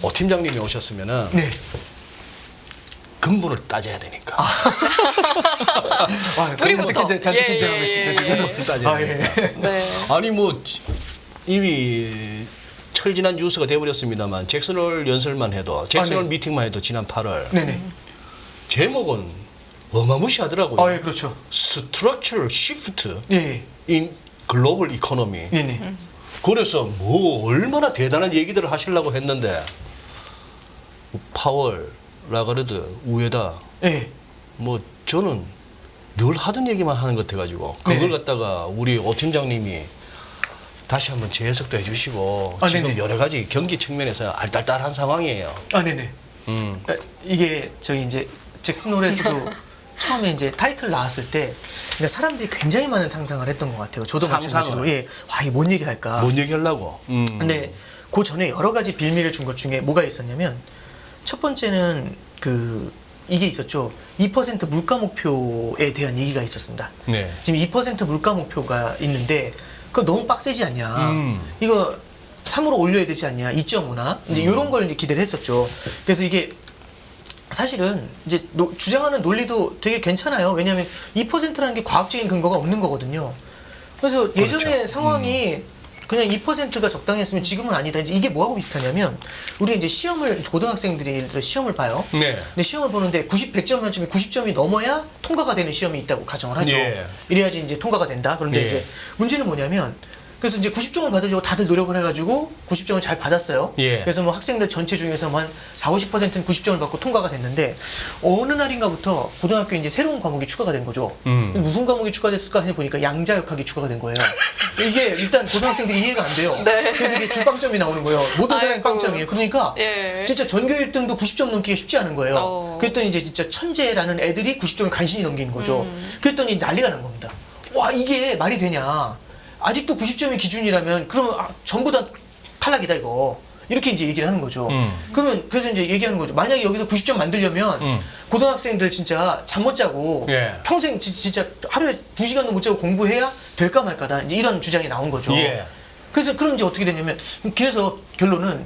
오 팀장님이 오셨으면은 네. 근본을 따져야 되니까. 잔뜩 긴장하고 있습니다 지금. 따져야 예. 되니까. 네. 아니 뭐 이미 철지난 뉴스가 돼버렸습니다만 잭슨홀 연설만 해도 잭슨홀 네. 미팅만 해도 지난 8월 네네. 제목은 어마무시하더라고요. 예, 그렇죠. Structural Shift 예. in Global Economy. 네네. 그래서 뭐 얼마나 대단한 얘기들을 하시려고 했는데 파월, 라가르드, 우에다 예. 뭐 저는 늘 하던 얘기만 하는 것 같아가지고 그걸 네네. 갖다가 우리 오 팀장님이 다시 한번 재해석도 해주시고 아, 지금 네네. 여러 가지 경기 측면에서 알딸딸한 상황이에요. 네네. 이게 저희 이제 잭슨홀에서도 처음에 이제 타이틀 나왔을 때 그러니까 사람들이 굉장히 많은 상상을 했던 것 같아요. 저도 마찬가지로. 상상을. 예. 와, 이게 뭔 얘기 할까? 뭔 얘기하려고? 근데 그 전에 여러 가지 빌미를 준 것 중에 뭐가 있었냐면 첫 번째는 이게 있었죠. 2% 물가 목표에 대한 얘기가 있었습니다. 네. 지금 2% 물가 목표가 있는데 그거 너무 빡세지 않냐. 이거 3으로 올려야 되지 않냐. 2.5나 이제 이런 걸 이제 기대를 했었죠. 그래서 이게 사실은 이제 주장하는 논리도 되게 괜찮아요. 왜냐하면 2%라는 게 과학적인 근거가 없는 거거든요. 그래서 예전에 그렇죠. 상황이 그냥 2%가 적당했으면 지금은 아니다. 이제 이게 뭐하고 비슷하냐면 우리 이제 시험을 고등학생들이 예를 들어 시험을 봐요. 네. 근데 시험을 보는데 100점 만점에 90점이 넘어야 통과가 되는 시험이 있다고 가정을 하죠. 예. 이래야지 이제 통과가 된다. 그런데 예. 이제 문제는 뭐냐면 그래서 이제 90점을 받으려고 다들 노력을 해가지고 90점을 잘 받았어요. 예. 그래서 뭐 학생들 전체 중에서 한 40~50%는 90점을 받고 통과가 됐는데 어느 날인가부터 고등학교에 이제 새로운 과목이 추가가 된 거죠. 무슨 과목이 추가됐을까 해보니까 양자역학이 추가가 된 거예요. 이게 일단 고등학생들이 이해가 안 돼요. 네. 그래서 이게 줄빵점이 나오는 거예요. 모든 사람이 아이고. 빵점이에요. 그러니까 예. 진짜 전교 1등도 90점 넘기가 쉽지 않은 거예요. 그랬더니 이제 진짜 천재라는 애들이 90점을 간신히 넘기는 거죠. 그랬더니 난리가 난 겁니다. 와, 이게 말이 되냐. 아직도 90점이 기준이라면 그러면 전부 다 탈락이다 이거. 이렇게 이제 얘기를 하는 거죠. 그러면 그래서 이제 얘기하는 거죠. 만약에 여기서 90점 만들려면 고등학생들 진짜 잠 못 자고 예. 평생 진짜 하루에 2시간도 못 자고 공부해야 될까 말까다. 이제 이런 주장이 나온 거죠. 예. 그래서 그럼 이제 어떻게 되냐면 그래서 결론은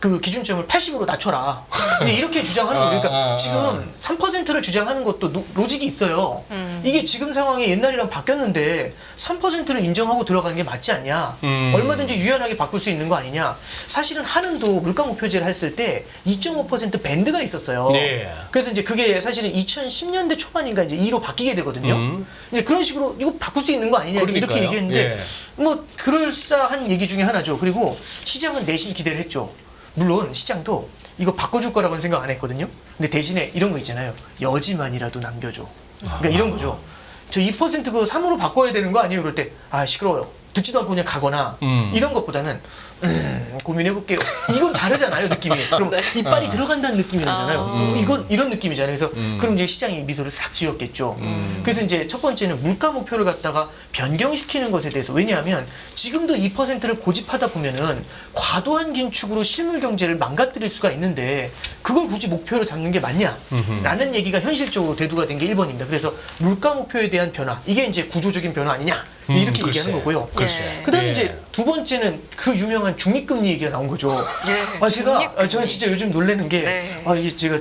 그 기준점을 80으로 낮춰라. 이제 이렇게 주장하는 거예요. 그러니까 지금 3%를 주장하는 것도 로직이 있어요. 이게 지금 상황이 옛날이랑 바뀌었는데 3%를 인정하고 들어가는 게 맞지 않냐. 얼마든지 유연하게 바꿀 수 있는 거 아니냐. 사실은 한은도 물가 목표제를 했을 때 2.5% 밴드가 있었어요. 네. 그래서 이제 그게 사실은 2010년대 초반인가 이제 2로 바뀌게 되거든요. 이제 그런 식으로 이거 바꿀 수 있는 거 아니냐 이렇게 그러니까요. 얘기했는데 뭐 그럴싸한 얘기 중에 하나죠. 그리고 시장은 내심 기대를 했죠. 물론 시장도 이거 바꿔줄 거라고는 생각 안 했거든요. 근데 대신에 이런 거 있잖아요. 여지만이라도 남겨줘. 그러니까 이런 거죠. 저 2% 그거 3으로 바꿔야 되는 거 아니에요? 그럴 때 시끄러워요. 듣지도 않고 그냥 가거나 이런 것보다는 고민해볼게요. 이건 다르잖아요, 느낌이. 그럼 네. 이빨이 들어간다는 느낌이 나잖아요. 이건 이런 느낌이잖아요. 그래서 그럼 이제 시장이 미소를 싹 지었겠죠. 그래서 이제 첫 번째는 물가 목표를 갖다가 변경시키는 것에 대해서 왜냐하면 지금도 2%를 고집하다 보면은 과도한 긴축으로 실물 경제를 망가뜨릴 수가 있는데 그걸 굳이 목표로 잡는 게 맞냐라는 얘기가 현실적으로 대두가 된 게 1번입니다. 그래서 물가 목표에 대한 변화 이게 이제 구조적인 변화 아니냐 이렇게 글쎄. 얘기하는 거고요. 글쎄. 그다음에 예. 이제 두 번째는 그 유명한 중립금리 얘기가 나온 거죠. 예, 제가 중립금리. 저는 진짜 요즘 놀라는 게 네. 이게 제가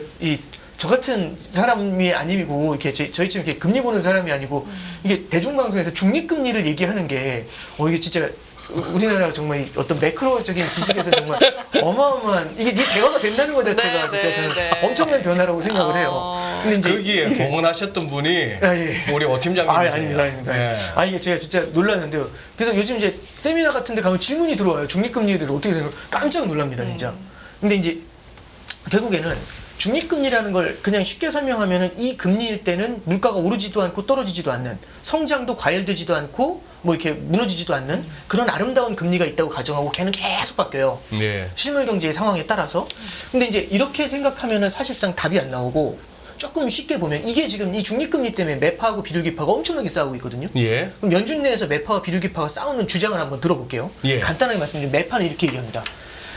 저 같은 사람이 아니고 이렇게 저희처럼 이렇게 금리 보는 사람이 아니고 이게 대중방송에서 중립금리를 얘기하는 게 이게 진짜 우리나라 정말 어떤 매크로적인 지식에서 정말 어마어마한 이게 대화가 된다는 것 자체가 네, 진짜 네, 저는 네. 엄청난 변화라고 생각을 해요. 근데 이제 거기에 이게- 공헌하셨던 분이 예. 우리 오 팀장님이세요. 아닙니다. 예. 이게 제가 진짜 놀랐는데요. 그래서 요즘 이제 세미나 같은 데 가면 질문이 들어와요. 중립금리에 대해서 어떻게 생각해요? 깜짝 놀랍니다, 진짜. 근데 이제 결국에는 중립금리라는 걸 그냥 쉽게 설명하면은 이 금리일 때는 물가가 오르지도 않고 떨어지지도 않는 성장도 과열되지도 않고 뭐 이렇게 무너지지도 않는 그런 아름다운 금리가 있다고 가정하고 걔는 계속 바뀌어요. 네. 실물 경제의 상황에 따라서. 근데 이제 이렇게 생각하면은 사실상 답이 안 나오고 조금 쉽게 보면 이게 지금 이 중립금리 때문에 매파하고 비둘기파가 엄청나게 싸우고 있거든요. 예. 그럼 연준 내에서 매파와 비둘기파가 싸우는 주장을 한번 들어볼게요. 예. 간단하게 말씀드리면 매파는 이렇게 얘기합니다.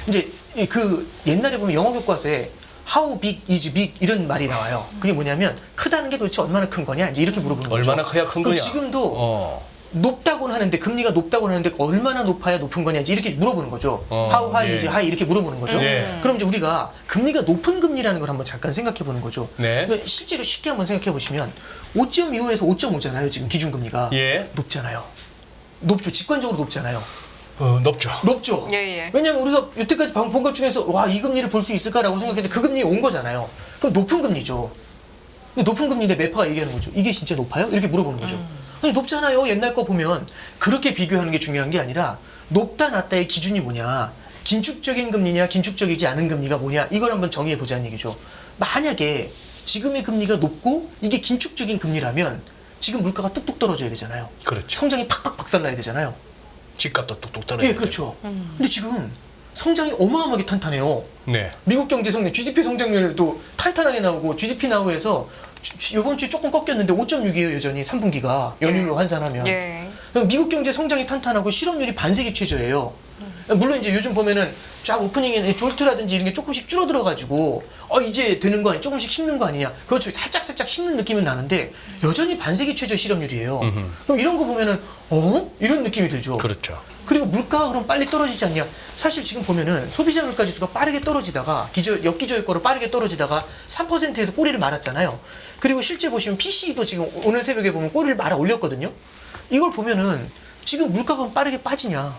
이제 그 옛날에 보면 영어 교과서에 How big is big 이런 말이 나와요. 그게 뭐냐면 크다는 게 도대체 얼마나 큰 거냐 이제 이렇게 물어보는 거죠. 얼마나 커야 큰 그럼 거냐? 지금도 높다고는 하는데 금리가 높다고는 하는데 얼마나 높아야 높은 거냐 이제 이렇게 물어보는 거죠. How high is high 이렇게 물어보는 거죠. 네. 그럼 이제 우리가 금리가 높은 금리라는 걸 한번 잠깐 생각해 보는 거죠. 네. 그러니까 실제로 쉽게 한번 생각해 보시면 5.25에서 5.5잖아요. 지금 기준금리가 예. 높잖아요. 높죠. 직관적으로 높잖아요. 높죠. 높죠. 예. 왜냐하면 우리가 여태까지 본 것 중에서 와 이 금리를 볼 수 있을까라고 생각했는데 그 금리에 온 거잖아요. 그럼 높은 금리죠. 근데 높은 금리인데 매파가 얘기하는 거죠. 이게 진짜 높아요? 이렇게 물어보는 거죠. 아니 높잖아요. 옛날 거 보면 그렇게 비교하는 게 중요한 게 아니라 높다 낮다의 기준이 뭐냐. 긴축적인 금리냐 긴축적이지 않은 금리가 뭐냐 이걸 한번 정의해 보자는 얘기죠. 만약에 지금의 금리가 높고 이게 긴축적인 금리라면 지금 물가가 뚝뚝 떨어져야 되잖아요. 그렇죠. 성장이 팍팍 박살나야 되잖아요. 집값도 뚝뚝 떨어지고. 예, 그렇죠. 근데 지금 성장이 어마어마하게 탄탄해요. 네. 미국 경제 성장, GDP 성장률도 탄탄하게 나오고 GDP 나우에서 이번 주에 조금 꺾였는데 5.6이에요 여전히 3분기가 연율로 환산하면. 예. 그럼 미국 경제 성장이 탄탄하고 실업률이 반세기 최저예요. 물론 이제 요즘 보면은 쫙 오프닝에 졸트라든지 이런 게 조금씩 줄어들어가지고 이제 되는 거 아니야? 조금씩 식는 거 아니냐? 그렇죠. 살짝 식는 느낌은 나는데 여전히 반세기 최저 실업률이에요. 그럼 이런 거 보면은 이런 느낌이 들죠. 그렇죠. 그리고 물가가 그럼 빨리 떨어지지 않냐? 사실 지금 보면은 소비자 물가 지수가 빠르게 떨어지다가 역기저효과로 빠르게 떨어지다가 3%에서 꼬리를 말았잖아요. 그리고 실제 보시면 PC도 지금 오늘 새벽에 보면 꼬리를 말아 올렸거든요. 이걸 보면은 지금 물가가 빠르게 빠지냐?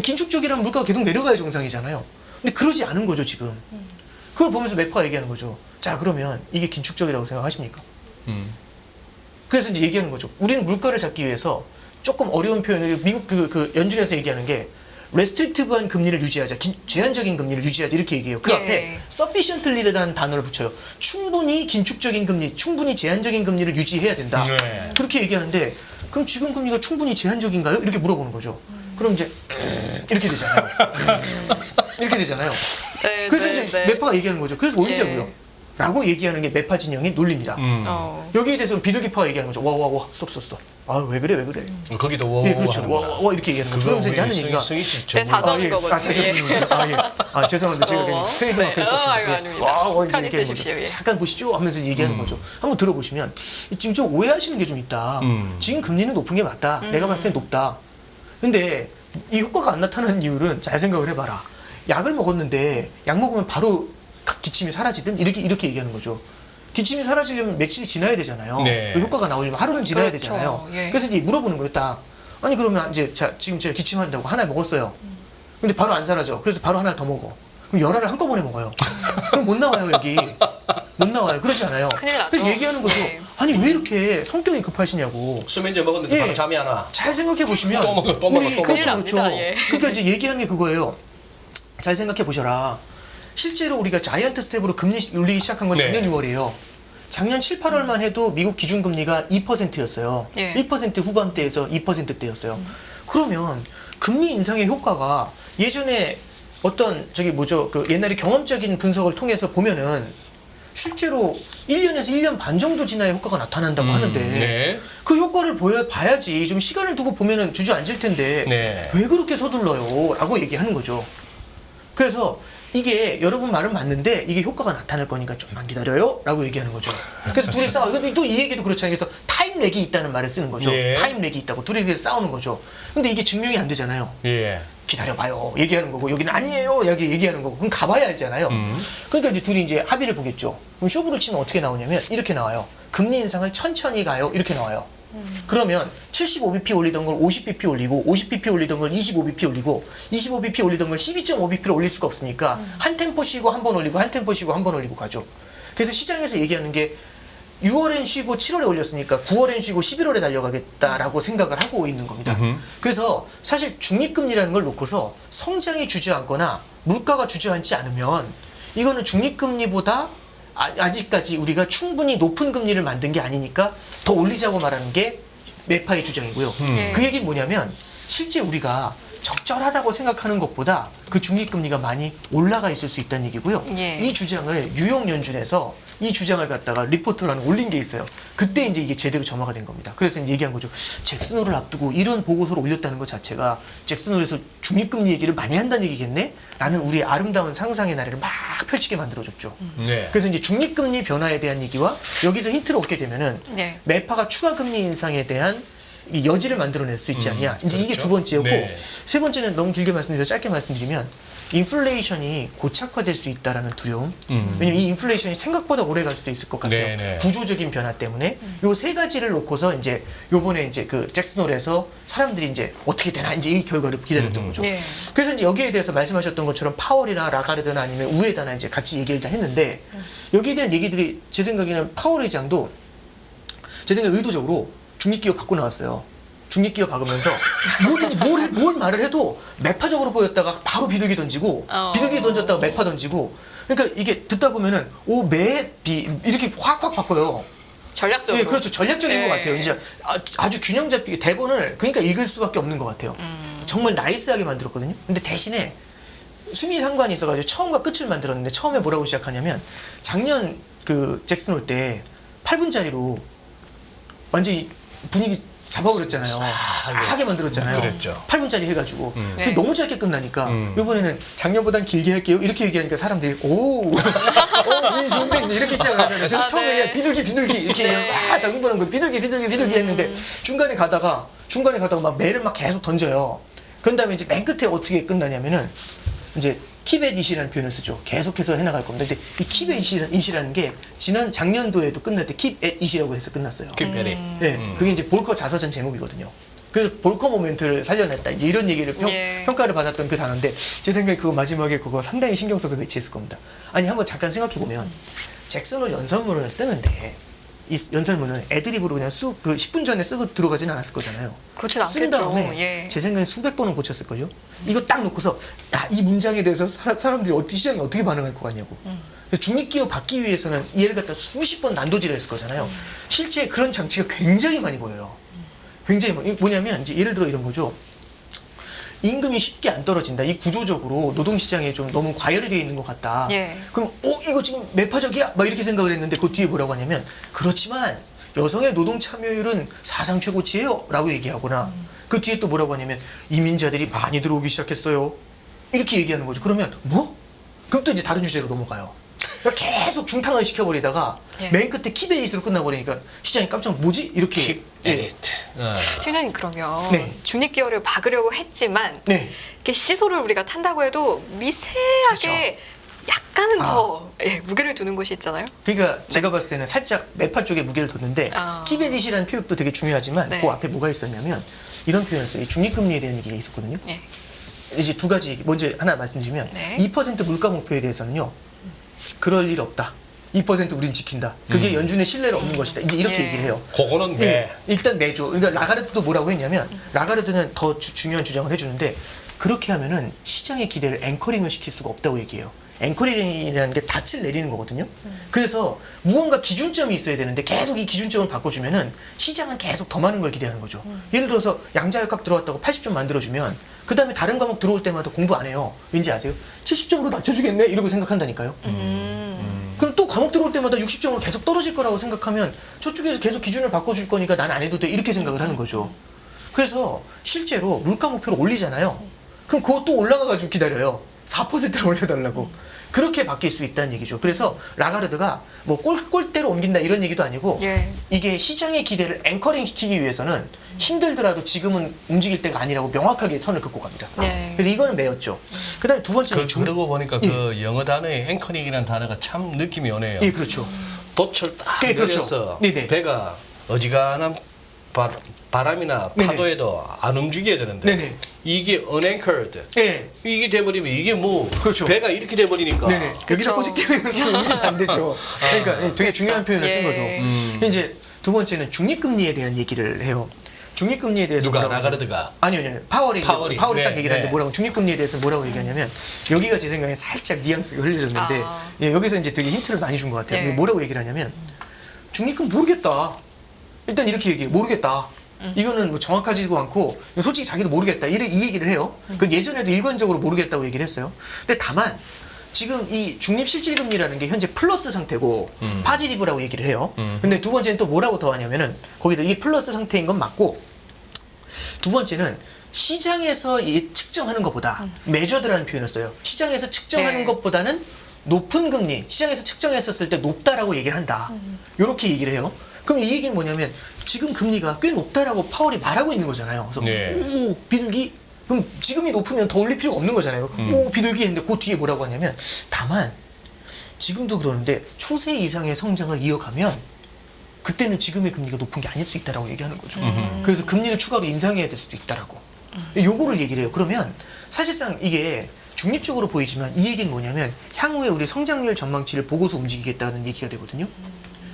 긴축적이라면 물가가 계속 내려가야 정상이잖아요. 근데 그러지 않은 거죠 지금. 그걸 보면서 매파가 얘기하는 거죠. 자 그러면 이게 긴축적이라고 생각하십니까? 그래서 이제 얘기하는 거죠. 우리는 물가를 잡기 위해서 조금 어려운 표현을 미국 그 연준에서 얘기하는 게 restrictive한 금리를 유지하자, 제한적인 금리를 유지하자 이렇게 얘기해요. 그 예. 앞에 sufficiently라는 단어를 붙여요. 충분히 긴축적인 금리, 충분히 제한적인 금리를 유지해야 된다. 네. 그렇게 얘기하는데 그럼 지금 금리가 충분히 제한적인가요? 이렇게 물어보는 거죠. 그럼 이제 이렇게 되잖아요. 이렇게 되잖아요. 네, 그래서 네, 이제 네. 매파가 얘기하는 거죠. 그래서 올리자고요. 예. 라고 얘기하는 게 매파 진영의 논리입니다. 여기에 대해서 비둘기파가 얘기하는 거죠. 와, 스톱. 왜 그래? 거기도 워. 예, 그렇죠. 와, 이렇게 얘기하는 거죠. 그러면서 이제 하는 얘기가. 제 사전 거거든요. 죄송합니다. 죄송한데 제가 그냥 트레이드마크를 네. 썼습니다. 아이고, 아닙니다. 와, 이제 편히 이렇게 하는 쓰십시오, 거죠. 예. 잠깐 보시죠 하면서 얘기하는 거죠. 한번 들어보시면 지금 좀 오해하시는 게 좀 있다. 지금 금리는 높은 게 맞다. 내가 봤을 때 높다. 근데 이 효과가 안 나타나는 이유는 잘 생각을 해봐라. 약을 먹었는데 약 먹으면 바로 기침이 사라지든 이렇게 얘기하는 거죠. 기침이 사라지려면 며칠이 지나야 되잖아요. 네. 그 효과가 나오려면 하루는 지나야 그렇죠. 되잖아요. 예. 그래서 이제 물어보는 거예요. 딱 아니 그러면 이제 지금 제가 기침한다고 하나 먹었어요. 근데 바로 안 사라져. 그래서 바로 하나 더 먹어. 그럼 열알을 한꺼번에 먹어요. 그럼 못 나와요 여기. 못 나와요. 그러지 않아요. 큰일 나죠. 그래서 얘기하는 거죠. 네. 아니 왜 이렇게 성격이 급하시냐고. 수면제 먹었는데 예. 바로 잠이 안 와. 잘 생각해 보시면 또 먹어. 그렇죠, 큰일 그렇죠. 납니다. 예. 그러니까 이제 얘기하는 게 그거예요. 잘 생각해 보셔라. 실제로 우리가 자이언트 스텝으로 금리 올리기 시작한 건 작년 네. 6월이에요. 작년 7, 8월만 해도 미국 기준금리가 2%였어요. 예. 1% 후반대에서 2%대였어요. 그러면 금리 인상의 효과가 예전에 어떤 그 옛날에 경험적인 분석을 통해서 보면은 실제로 1년에서 1년 반 정도 지나야 효과가 나타난다고 하는데 네. 그 효과를 봐야지 좀 시간을 두고 보면은 주저앉을 텐데 네. 왜 그렇게 서둘러요? 라고 얘기하는 거죠. 그래서 이게 여러분 말은 맞는데 이게 효과가 나타날 거니까 좀만 기다려요 라고 얘기하는 거죠. 그래서 둘이 싸워. 또 이 얘기도 그렇잖아요. 그래서 타임렉이 있다는 말을 쓰는 거죠. 예. 타임렉이 있다고 둘이 그래서 싸우는 거죠. 근데 이게 증명이 안 되잖아요. 예. 기다려봐요 얘기하는 거고 여기는 아니에요 여기 얘기하는 거고 그럼 가봐야 알잖아요. 그러니까 이제 둘이 이제 합의를 보겠죠. 그럼 쇼부를 치면 어떻게 나오냐면 이렇게 나와요. 금리 인상을 천천히 가요 이렇게 나와요. 그러면 75bp 올리던 걸 50bp 올리고 50bp 올리던 걸 25bp 올리고 25bp 올리던 걸 12.5bp로 올릴 수가 없으니까 한 템포 쉬고 한 번 올리고 한 템포 쉬고 한 번 올리고 가죠. 그래서 시장에서 얘기하는 게 6월엔 쉬고 7월에 올렸으니까 9월엔 쉬고 11월에 달려가겠다라고 생각을 하고 있는 겁니다. 그래서 사실 중립금리라는 걸 놓고서 성장이 주저앉거나 물가가 주저앉지 않으면 이거는 중립금리보다 아직까지 우리가 충분히 높은 금리를 만든 게 아니니까 더 올리자고 말하는 게 매파의 주장이고요. 그 얘기는 뭐냐면 실제 우리가 적절하다고 생각하는 것보다 그 중립금리가 많이 올라가 있을 수 있다는 얘기고요. 예. 이 주장을 뉴욕 연준에서 이 주장을 갖다가 리포트를 하나 올린 게 있어요. 그때 이제 이게 제대로 점화가 된 겁니다. 그래서 이제 얘기한 거죠. 잭슨홀을 앞두고 이런 보고서를 올렸다는 것 자체가 잭슨홀에서 중립금리 얘기를 많이 한다는 얘기겠네? 라는 우리의 아름다운 상상의 나래를 막 펼치게 만들어줬죠. 네. 그래서 이제 중립금리 변화에 대한 얘기와 여기서 힌트를 얻게 되면은 네. 매파가 추가 금리 인상에 대한 이 여지를 만들어낼 수 있지 않냐. 이제 이게 그렇죠. 두 번째였고 네. 세 번째는 너무 길게 말씀드려서 짧게 말씀드리면 인플레이션이 고착화될 수 있다라는 두려움. 왜냐면 이 인플레이션이 생각보다 오래 갈 수도 있을 것 같아요. 네, 네. 구조적인 변화 때문에 요 세 가지를 놓고서 이제 요번에 이제 그 잭슨홀에서 사람들이 이제 어떻게 되나 이제 이 결과를 기다렸던 거죠. 네. 그래서 이제 여기에 대해서 말씀하셨던 것처럼 파월이나 라가르드나 아니면 우에다나 이제 같이 얘기를 다 했는데 여기에 대한 얘기들이 제 생각에는 파월 의장도 제 생각에 의도적으로 중립기업 받고 나왔어요. 중립기업 박으면서 뭐든지 뭘 말을 해도 매파적으로 보였다가 바로 비둘기 던지고 비둘기 던졌다가 매파 던지고 그러니까 이게 듣다 보면은 오매비 이렇게 확확 바꿔요. 전략적으로. 예, 그렇죠. 전략적인 네. 것 같아요. 이제 아주 균형 잡히게 대본을 그러니까 읽을 수밖에 없는 것 같아요. 정말 나이스하게 만들었거든요. 근데 대신에 수미 상관이 있어가지고 처음과 끝을 만들었는데 처음에 뭐라고 시작하냐면 작년 그 잭슨 올 때 8분짜리로 완전히 분위기 잡아버렸잖아요. 싸하게 만들었잖아요. 그랬죠. 8분짜리 해가지고 네. 그게 너무 짧게 끝나니까 이번에는 작년보단 길게 할게요. 이렇게 얘기하니까 사람들이 네, 좋은데 이제 이렇게 시작을 하잖아요. 그래서 아, 처음에 네. 그냥 비둘기 이렇게 네. 다 흥분한 거예요. 비둘기 했는데 중간에 가다가 막 매를 막 계속 던져요. 그런 다음에 이제 맨 끝에 어떻게 끝나냐면은 이제 킵앳잇이라는 표현을 쓰죠. 계속해서 해나갈 겁니다. 근데 이 킵앳잇이라는 게 지난 작년도에도 끝날 때 킵앳잇이라고 해서 끝났어요. 킵베리. 네, 그게 이제 볼커 자서전 제목이거든요. 그래서 볼커 모멘트를 살려냈다. 이제 이런 얘기를 예. 평가를 받았던 그 단어인데 제 생각에 그거 마지막에 그거 상당히 신경 써서 배치했을 겁니다. 아니 한번 잠깐 생각해 보면 잭슨홀 연설문을 쓰는데 이 연설문을 애드립으로 그냥 그 10분 전에 쓰고 들어가진 않았을 거잖아요. 그렇진 쓴 않겠죠. 다음에 예. 제 생각엔 수백 번은 고쳤을걸요. 이거 딱 놓고서 이 문장에 대해서 사람들이 시장이 어떻게 반응할 것 같냐고. 중립기업 받기 위해서는 얘를 갖다 수십 번 난도질을 했을 거잖아요. 실제 그런 장치가 굉장히 많이 보여요. 굉장히 많이. 뭐냐면 이제 예를 들어 이런 거죠. 임금이 쉽게 안 떨어진다. 이 구조적으로 노동시장에 좀 너무 과열이 되어 있는 것 같다. 예. 그럼 이거 지금 매파적이야? 막 이렇게 생각을 했는데 그 뒤에 뭐라고 하냐면 그렇지만 여성의 노동 참여율은 사상 최고치예요 라고 얘기하거나 그 뒤에 또 뭐라고 하냐면 이민자들이 많이 들어오기 시작했어요. 이렇게 얘기하는 거죠. 그러면 뭐? 그럼 또 이제 다른 주제로 넘어가요. 그러니까 계속 중탕을 시켜버리다가 예. 맨 끝에 킵에잇으로 끝나버리니까 시장이 깜짝 뭐지? 이렇게 킵에잇. 팀장님 그러면 네. 중립기업을 박으려고 했지만 네. 이렇게 시소를 우리가 탄다고 해도 미세하게 약간은 더 무게를 두는 곳이 있잖아요. 그러니까 제가 봤을 때는 살짝 매파 쪽에 무게를 뒀는데 킵에잇이라는 표현도 되게 중요하지만 네. 그 앞에 뭐가 있었냐면 이런 표현을 써요. 중립금리에 대한 얘기가 있었거든요. 예. 이제 두 가지 얘기. 먼저 하나 말씀드리면 네. 2% 물가 목표에 대해서는요. 그럴 일 없다. 2% 우린 지킨다. 그게 연준의 신뢰를 얻는 것이다. 이제 이렇게 예. 얘기를 해요. 그거는 네. 예, 일단 내줘. 그러니까 라가르드도 뭐라고 했냐면 라가르드는 더 중요한 주장을 해주는데 그렇게 하면은 시장의 기대를 앵커링을 시킬 수가 없다고 얘기해요. 앵커링이라는 게 닻을 내리는 거거든요. 그래서 무언가 기준점이 있어야 되는데 계속 이 기준점을 바꿔주면은 시장은 계속 더 많은 걸 기대하는 거죠. 예를 들어서 양자역학 들어왔다고 80점 만들어주면 그 다음에 다른 과목 들어올 때마다 공부 안 해요. 왠지 아세요? 70점으로 낮춰주겠네? 이러고 생각한다니까요. 그럼 또 과목 들어올 때마다 60점으로 계속 떨어질 거라고 생각하면 저쪽에서 계속 기준을 바꿔줄 거니까 난 안 해도 돼. 이렇게 생각을 하는 거죠. 그래서 실제로 물가 목표를 올리잖아요. 그럼 그거 또 올라가가지고 기다려요. 4%를 올려달라고. 그렇게 바뀔 수 있다는 얘기죠. 그래서 라가르드가 뭐 꼴대로 옮긴다 이런 얘기도 아니고 예. 이게 시장의 기대를 앵커링 시키기 위해서는 힘들더라도 지금은 움직일 때가 아니라고 명확하게 선을 긋고 갑니다. 네. 그래서 이거는 매였죠. 그다음에 두 번째는 그러고 보니까 그 영어 단어의 앵커링이라는 단어가 참 느낌이 오네요. 예, 그렇죠. 돛을 딱 네, 그렇죠. 내려서 네네. 배가 어지간한 바람이나 네네. 파도에도 안 움직여야 되는데 네네. 이게 unanchored. 예. 이게 돼버리면 이게 뭐 그렇죠. 배가 이렇게 돼버리니까 네네. 여기다 그쵸. 꼬집기가 이렇게 옮기면 안 되죠. 그러니까 되게 중요한 표현을 쓴 거죠. 예. 이제 두 번째는 중립금리에 대한 얘기를 해요. 중립금리에 대해서 누가 뭐라고 라가르드가 아니요. 파월이 파월이. 딱 네, 얘기를 하는데 네. 뭐라고 중립금리에 대해서 뭐라고 얘기하냐면 여기가 제 생각에 살짝 뉘앙스가 흘려졌는데 예, 여기서 이제 되게 힌트를 많이 준 것 같아요. 네. 뭐라고 얘기를 하냐면 중립금 모르겠다. 일단 이렇게 얘기해요. 모르겠다. 이거는 뭐 정확하지도 않고 솔직히 자기도 모르겠다. 이 얘기를 해요. 그 예전에도 일관적으로 모르겠다고 얘기를 했어요. 근데 다만 지금 이 중립실질금리라는 게 현재 플러스 상태고 파지티브라고 얘기를 해요. 근데 두 번째는 또 뭐라고 더 하냐면은 거기다 이게 플러스 상태인 건 맞고 두 번째는 시장에서 측정하는 것보다 메저드라는 표현을 써요. 시장에서 측정하는 네. 것보다는 높은 금리, 시장에서 측정했었을 때 높다라고 얘기를 한다. 이렇게 얘기를 해요. 그럼 이 얘기는 뭐냐면 지금 금리가 꽤 높다라고 파월이 말하고 있는 거잖아요. 그래서 네. 오 비둘기 그럼 지금이 높으면 더 올릴 필요가 없는 거잖아요. 오 비둘기 했는데 그 뒤에 뭐라고 하냐면 다만 지금도 그러는데 추세 이상의 성장을 이어가면 그때는 지금의 금리가 높은 게 아닐 수 있다라고 얘기하는 거죠. 그래서 금리를 추가로 인상해야 될 수도 있다라고. 요거를 얘기를 해요. 그러면 사실상 이게 중립적으로 보이지만 이 얘기는 뭐냐면 향후에 우리 성장률 전망치를 보고서 움직이겠다는 얘기가 되거든요.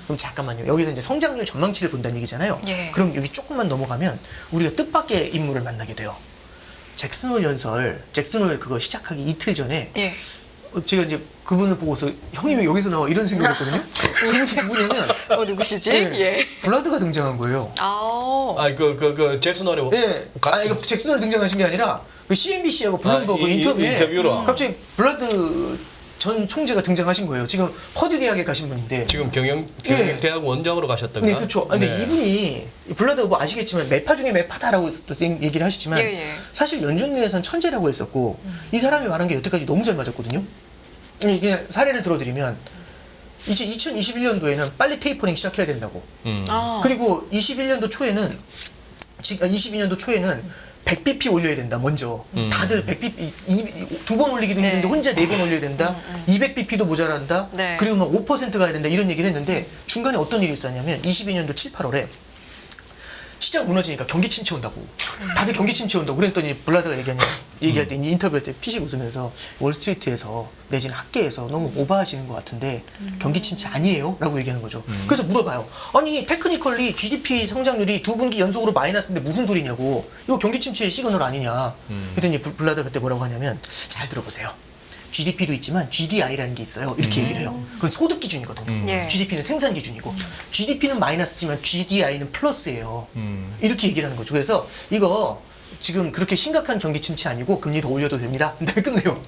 그럼 잠깐만요. 여기서 이제 성장률 전망치를 본다는 얘기잖아요. 예. 그럼 여기 조금만 넘어가면 우리가 뜻밖의 인물을 만나게 돼요. 잭슨홀 연설, 잭슨홀 그거 시작하기 이틀 전에 예. 제가 이제 그분을 보고서 형이 왜 여기서 나와 이런 생각을 했거든요. 그분이 누구냐면 누구시지? 예, 예. 블라드가 등장한 거예요. 그 잭슨 홀의 예, 아니 그 잭슨홀 등장하신 게 아니라 그 CNBC하고 블룸버그 아, 인터뷰에 인터뷰로. 갑자기 블라드 전 총재가 등장하신 거예요. 지금 퍼듀 대학에 가신 분인데. 지금 예. 경영대학 원장으로 가셨던가? 네, 그렇죠. 근데 네. 이분이 블라드 뭐 아시겠지만 매파 중에 매파다라고 또 얘기를 하시지만 예, 예. 사실 연준내에선 천재라고 했었고 이 사람이 말한 게 여태까지 너무 잘 맞았거든요. 그냥 사례를 들어드리면 이제 2021년도에는 빨리 테이퍼링 시작해야 된다고. 아. 그리고 21년도 초에는 22년도 초에는 100bp 올려야 된다. 먼저 다들 100bp 두 번 올리기도 네. 힘든데 혼자 네 번 올려야 된다. 200bp도 모자란다. 네. 그리고 막 5% 가야 된다. 이런 얘기를 했는데 중간에 어떤 일이 있었냐면 22년도 7, 8월에 시장 무너지니까 경기 침체 온다고. 다들 경기 침체 온다고. 그랬더니 블라드가 얘기할 때 인터뷰할 때 피식 웃으면서 월스트리트에서 내지는 학계에서 너무 오버하시는 것 같은데 경기 침체 아니에요? 라고 얘기하는 거죠. 그래서 물어봐요. 아니 테크니컬리 GDP 성장률이 두 분기 연속으로 마이너스인데 무슨 소리냐고. 이거 경기 침체의 시그널 아니냐. 그랬더니 블라드가 그때 뭐라고 하냐면 잘 들어보세요. GDP도 있지만 GDI라는 게 있어요. 이렇게 얘기를 해요. 그건 소득 기준이거든요. 예. GDP는 생산 기준이고 GDP는 마이너스지만 GDI는 플러스예요. 이렇게 얘기를 하는 거죠. 그래서 이거 지금 그렇게 심각한 경기 침체 아니고 금리 더 올려도 됩니다. 근데 끝내요.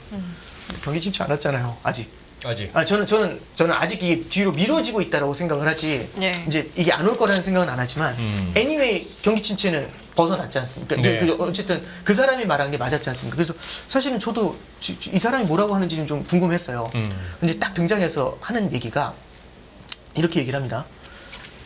경기 침체 안 왔잖아요. 아직. 아직. 저는 아직 이게 뒤로 미뤄지고 있다라고 생각을 하지. 예. 이제 이게 안 올 거라는 생각은 안 하지만 anyway 경기 침체는 벗어났지 않습니까? 네. 어쨌든 그 사람이 말한 게 맞았지 않습니까? 그래서 사실은 저도 이 사람이 뭐라고 하는지는 좀 궁금했어요. 근데 딱 등장해서 하는 얘기가 이렇게 얘기를 합니다.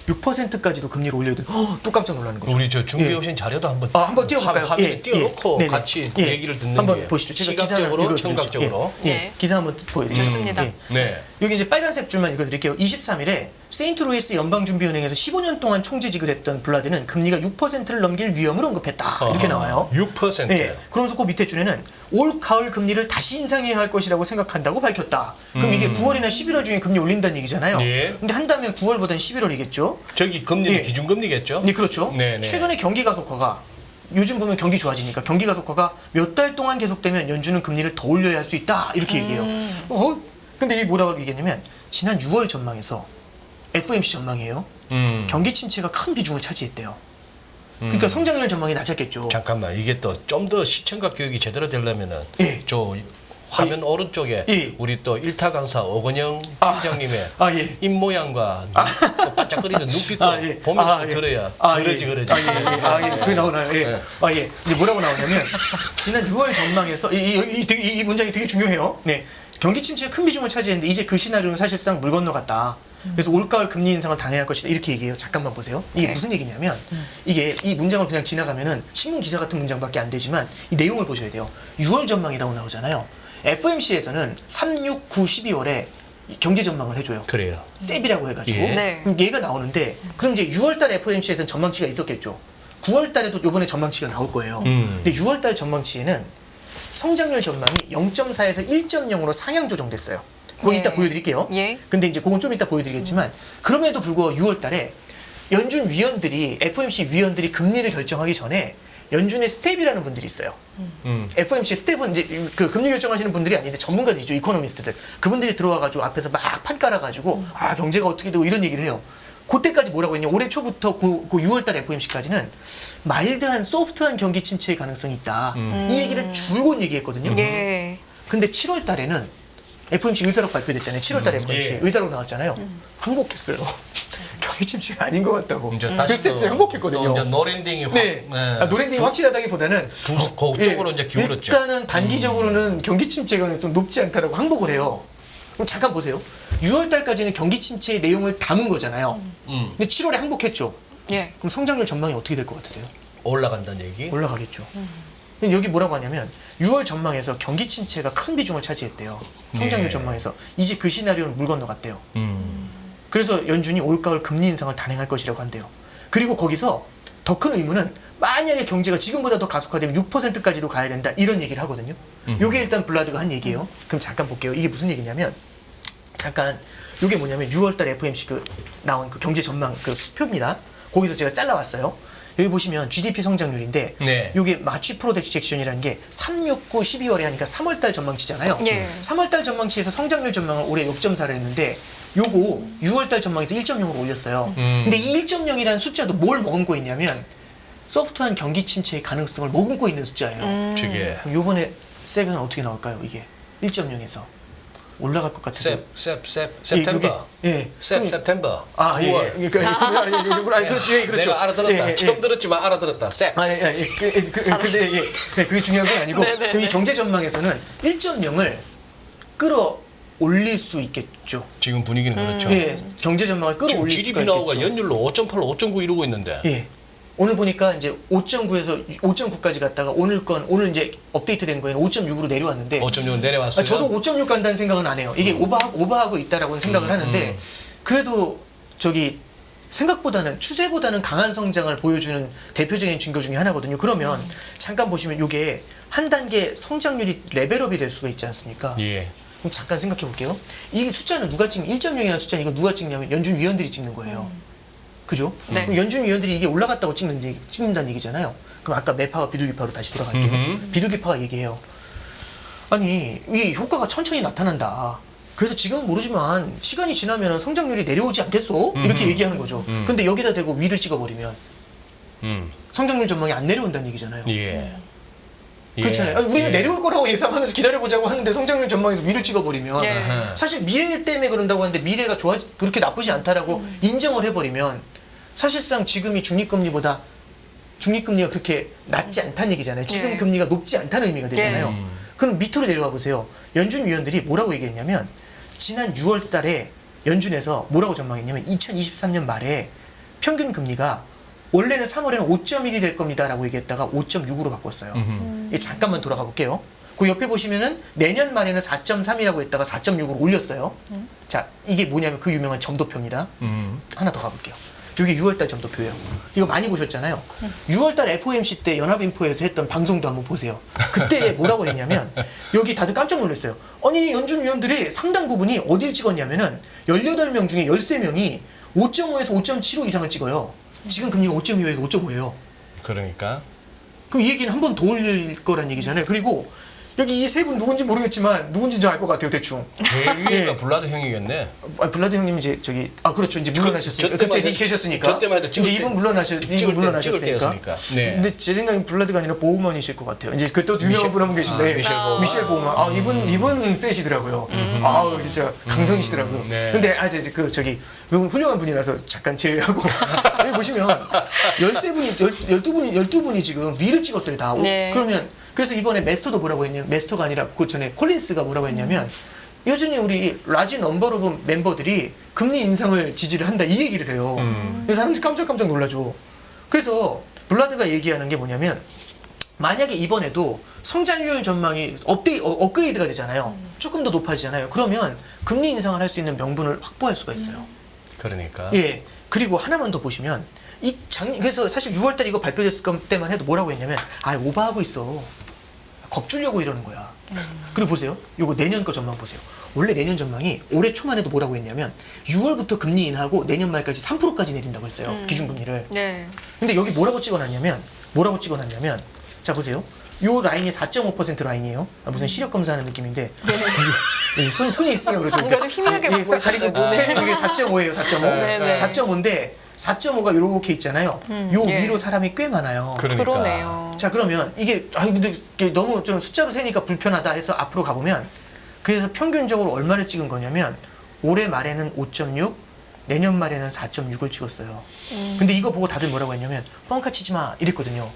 6%까지도 금리를 올려야 돼. 또 깜짝 놀라는 거죠. 우리 저 준비해 오신 자료도 한번 한번 띄워볼까요? 화면에 띄워놓고 네네. 같이 예. 얘기를 듣는 한번 게 보시죠. 제가 기사를 시각적으로 읽어드리죠. 청각적으로. 예. 네. 기사 한번 보여드리겠습니다. 좋습니다. 예. 네. 여기 이제 빨간색 줄만 읽어드릴게요. 23일에 세인트루이스 연방준비은행에서 15년 동안 총재직을 했던 블라드는 금리가 6%를 넘길 위험을 언급했다. 이렇게 나와요. 6%. 예. 그러면서 그 밑에 줄에는 올 가을 금리를 다시 인상해야 할 것이라고 생각한다고 밝혔다. 그럼 이게 9월이나 11월 중에 금리 올린다는 얘기잖아요. 예. 근데 한다면 9월보다는 11월이겠죠. 저기 금리는 예. 기준금리겠죠? 네, 그렇죠. 네, 네. 최근에 경기 가속화가 요즘 보면 경기 좋아지니까 경기 가속화가 몇 달 동안 계속되면 연준은 금리를 더 올려야 할 수 있다. 이렇게 얘기해요. 근데 이게 뭐라고 얘기했냐면 지난 6월 전망에서 FOMC 전망이에요. 경기 침체가 큰 비중을 차지했대요. 그러니까 성장률 전망이 낮았겠죠. 잠깐만, 이게 또 좀 더 시청각 교육이 제대로 되려면은 예. 저 화면 오른쪽에 예. 우리 또 일타 강사 오건영 팀장님의 예. 입 모양과 또 반짝거리는 눈빛도 예. 보면서 들어야 그러지. 그게 나오나요? 예. 예. 이제 뭐라고 나오냐면 지난 6월 전망에서 이 문장이 되게 중요해요. 네. 경기 침체가 큰 비중을 차지했는데 이제 그 시나리오는 사실상 물 건너갔다. 그래서 올가을 금리 인상을 당해야 할 것이다. 이렇게 얘기해요. 잠깐만 보세요. 이게 네. 무슨 얘기냐면 이게 이 문장을 그냥 지나가면은 신문 기사 같은 문장밖에 안 되지만 이 내용을 보셔야 돼요. 6월 전망이라고 나오잖아요. FOMC에서는 3, 6, 9, 12월에 경제 전망을 해줘요. 그래요. 셉이라고 해가지고 예. 네. 그럼 얘가 나오는데 그럼 이제 6월달 FOMC에서는 전망치가 있었겠죠. 9월달에도 이번에 전망치가 나올 거예요. 근데 6월달 전망치에는 성장률 전망이 0.4에서 1.0으로 상향 조정됐어요. 그거 예. 이따 보여드릴게요. 예. 근데 이제 그건 좀 이따 보여드리겠지만 그럼에도 불구하고 6월달에 연준 위원들이 FOMC 위원들이 금리를 결정하기 전에 연준의 스텝이라는 분들이 있어요. FOMC 스텝은 이제 그 금리 결정하시는 분들이 아닌데 전문가들이죠. 이코노미스트들. 그분들이 들어와가지고 앞에서 막 판 깔아가지고 경제가 어떻게 되고 이런 얘기를 해요. 그때까지 뭐라고 했냐. 올해 초부터 그 6월달 FOMC까지는 마일드한 소프트한 경기 침체의 가능성이 있다. 이 얘기를 줄곧 얘기했거든요. 예. 근데 7월 달에는 FOMC 의사록 발표됐잖아요. 7월 달에 FOMC 예. 의사록 나왔잖아요. 항복했어요. 경기 침체가 아닌 것 같다고. 이제 그 다시 스태프들이 항복했거든요. 또 이제 노랜딩이 네. 노랜딩이 확실하다기보다는 그쪽으로 이제 기울었죠. 일단은 단기적으로는 경기 침체 가능성 높지 않다라고 항복을 해요. 그럼 잠깐 보세요. 6월 달까지는 경기 침체의 내용을 담은 거잖아요. 근데 7월에 항복했죠. 예. 그럼 성장률 전망이 어떻게 될 것 같으세요? 올라간다는 얘기. 올라가겠죠. 근데 여기 뭐라고 하냐면 6월 전망에서 경기 침체가 큰 비중을 차지했대요. 성장률 예. 전망에서 이제 그 시나리오는 물 건너갔대요. 그래서 연준이 올가을 금리 인상을 단행할 것이라고 한대요. 그리고 거기서 더 큰 의문은 만약에 경제가 지금보다 더 가속화되면 6%까지도 가야 된다 이런 얘기를 하거든요. 이게 일단 블라드가 한 얘기예요. 그럼 잠깐 볼게요. 이게 무슨 얘기냐면 잠깐 이게 뭐냐면 6월달 FOMC 그 나온 그 경제 전망 그 수표입니다. 거기서 제가 잘라왔어요. 여기 보시면 GDP 성장률인데 네. 이게 마취 프로젝션이라는 게 3, 6, 9, 12월에 하니까 3월달 전망치잖아요. 예. 3월달 전망치에서 성장률 전망을 올해 0.4를 했는데 요거 6월달 전망에서 1.0으로 올렸어요. 근데 이 1.0이라는 숫자도 뭘 머금고 있냐면 소프트한 경기 침체의 가능성을 머금고 있는 숫자예요. 저게 그럼 요번에 세븐은 어떻게 나올까요? 이게 1.0에서 올라갈 것 같아서 셉템버. 예. 셉템버. 아, 예. 9월. 예. 그렇죠. 예, 그렇죠. 내가 알아들었다. 예, 예, 처음 예. 들었지만 알아들었다. 셉. 아, 예, 예. 근데 예. 네, 그게 중요한 건 아니고 네네네. 이 경제 전망에서는 1.0을 끌어올릴 수 있겠죠. 지금 분위기는 그렇죠. 예. 경제 전망을 지금 끌어올릴 수가 GDP 나오가 있겠죠. 연율로 5.8, 5.9 이러고 있는데. 예. 오늘 보니까 이제 5.9에서 5.9까지 갔다가 오늘 이제 업데이트된 거에는 5.6으로 내려왔는데 5.6 내려왔어요. 저도 5.6 간다는 생각은 안 해요. 이게 오버하고 있다라고 생각을 하는데 그래도 저기 생각보다는 추세보다는 강한 성장을 보여주는 대표적인 증거 중에 하나거든요. 그러면 잠깐 보시면 이게 한 단계 성장률이 레벨업이 될 수가 있지 않습니까? 예. 그럼 잠깐 생각해 볼게요. 이 숫자는 누가 찍는 1.0이라는 숫자는 이거 누가 찍냐면 연준 위원들이 찍는 거예요. 그죠? 네. 그럼 연준 위원들이 이게 올라갔다고 찍는다는 얘기잖아요. 그럼 아까 매파와 비둘기파로 다시 돌아갈게요. 비둘기파가 얘기해요. 아니 이 효과가 천천히 나타난다. 그래서 지금은 모르지만 시간이 지나면 성장률이 내려오지 않겠어? 이렇게 얘기하는 거죠. 근데 여기다 대고 위를 찍어버리면 성장률 전망이 안 내려온다는 얘기잖아요. 예. 그렇잖아요. 아니, 우리는 내려올 거라고 예상하면서 기다려보자고 하는데 성장률 전망에서 위를 찍어버리면 예. 사실 미래 때문에 그런다고 하는데 미래가 그렇게 나쁘지 않다라고 인정을 해버리면 사실상 지금이 중립금리가 그렇게 낮지 않다는 얘기잖아요. 지금 예. 금리가 높지 않다는 의미가 되잖아요. 예. 그럼 밑으로 내려와 보세요. 연준 위원들이 뭐라고 얘기했냐면 지난 6월 달에 연준에서 뭐라고 전망했냐면 2023년 말에 평균 금리가 원래는 3월에는 5.1이 될 겁니다라고 얘기했다가 5.6으로 바꿨어요. 잠깐만 돌아가 볼게요. 그 옆에 보시면은 내년 말에는 4.3이라고 했다가 4.6으로 올렸어요. 자, 이게 뭐냐면 그 유명한 점도표입니다. 하나 더 가볼게요. 이게 6월달 점도표예요. 이거 많이 보셨잖아요. 6월달 FOMC 때 연합인포에서 했던 방송도 한번 보세요. 그때 뭐라고 했냐면 여기 다들 깜짝 놀랐어요. 아니 연준 위원들이 상당 부분이 어딜 찍었냐면은 18명 중에 13명이 5.5에서 5.75 이상을 찍어요. 지금 금리가 5.25에서 5.5예요. 그러니까 그럼 이 얘기는 한 번 더 올릴 거란 얘기잖아요. 그리고 여기 이 세 분 누군지 모르겠지만 누군지 알 것 같아요, 대충. 제일 위에가 예. 블라드 형이겠네. 블라드 형님 이제 저기 그렇죠, 이제 물러나셨으니까 저 때만 그때 해도- 계셨으니까. 저 때만 해도 찍을 이제 때- 이분 찍을 물러나셨으니까. 때였으니까. 네. 근데 제 생각엔 블라드가 아니라 보우먼이실 것 같아요. 이제 그 또 유명한 분 한 분 계신데 미셸 보우먼. 미셸 보우먼. 아 이분 세시더라고요. 아우 진짜 강성이시더라고요. 네. 근데 이제 그 저기 그분 훌륭한 분이라서 잠깐 제외하고 여기 보시면 12분이 지금 위를 찍었어요 다. 네. 그러면 그래서 이번에 메스터도 뭐라고 했냐면 메스터가 아니라 그 전에 콜린스가 뭐라고 했냐면 여전히 우리 라지 넘버 오브 멤버들이 금리 인상을 지지를 한다 이 얘기를 해요. 그래서 사람들이 깜짝깜짝 놀라죠. 그래서 블라드가 얘기하는 게 뭐냐면 만약에 이번에도 성장률 전망이 업그레이드가 되잖아요. 조금 더 높아지잖아요. 그러면 금리 인상을 할 수 있는 명분을 확보할 수가 있어요. 그러니까. 예. 그리고 하나만 더 보시면 그래서 사실 6월달 이거 발표됐을 때만 해도 뭐라고 했냐면 오버하고 있어. 겁주려고 이러는 거야. 그리고 보세요. 요거 내년 거 전망 보세요. 원래 내년 전망이 올해 초만 해도 뭐라고 했냐면 6월부터 금리 인하하고 내년 말까지 3%까지 내린다고 했어요. 기준금리를. 네. 근데 여기 뭐라고 찍어놨냐면 자 보세요. 요 라인이 4.5% 라인이에요. 무슨 시력 검사하는 느낌인데 손이 있으니까 그러죠. 안 그래도 희미하게 예, 보고 가리고 있었어요. 네. 이게 4.5예요. 4.5. 네네. 4.5인데 4.5가 이렇게 있잖아요. 요 예. 위로 사람이 꽤 많아요. 그러니까. 그러네요. 자 그러면 이게 근데 이게 너무 좀 숫자로 세니까 불편하다 해서 앞으로 가보면 그래서 평균적으로 얼마를 찍은 거냐면 올해 말에는 5.6 내년 말에는 4.6을 찍었어요. 근데 이거 보고 다들 뭐라고 했냐면 뻥카 치지 마 이랬거든요.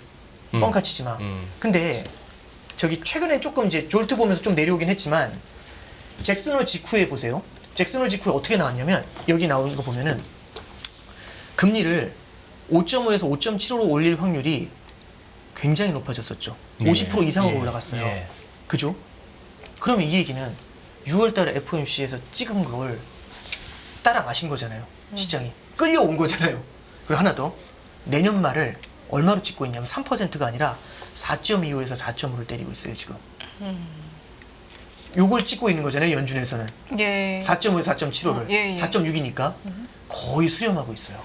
뻥카 치지 마. 근데 저기 최근에 조금 이제 졸트 보면서 좀 내려오긴 했지만 잭슨홀 직후에 보세요. 잭슨홀 직후에 어떻게 나왔냐면 여기 나오는 거 보면은 금리를 5.5에서 5.75로 올릴 확률이 굉장히 높아졌었죠. 50% 이상으로 올라갔어요. 예. 그죠? 그러면 이 얘기는 6월달에 FOMC에서 찍은 걸 따라 마신 거잖아요. 시장이 끌려온 거잖아요. 그리고 하나 더, 내년 말을 얼마로 찍고 있냐면 3%가 아니라 4.25에서 4.5를 때리고 있어요 지금. 요걸 찍고 있는 거잖아요 연준에서는. 예. 4.5에서 4.75를 예, 예. 4.6이니까 거의 수렴하고 있어요.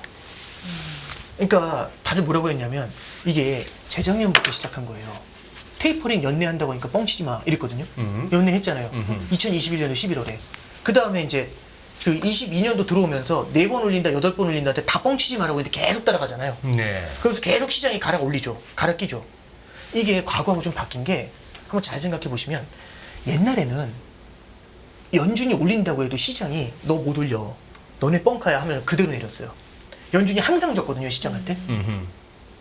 그러니까 다들 뭐라고 했냐면 이게 재작년부터 시작한 거예요. 테이퍼링 연내한다고 하니까 뻥치지 마 이랬거든요. 연내했잖아요. 2021년도 11월에. 그 다음에 이제 그 22년도 들어오면서 4번 올린다, 8번 올린다 할 때 다 뻥치지 마라고 했는데 계속 따라가잖아요. 네. 그래서 계속 시장이 갈아 올리죠. 갈아 끼죠. 이게 과거하고 좀 바뀐 게 한번 잘 생각해 보시면 옛날에는 연준이 올린다고 해도 시장이 너 못 올려. 너네 뻥카야 하면 그대로 내렸어요. 연준이 항상 졌거든요, 시장한테.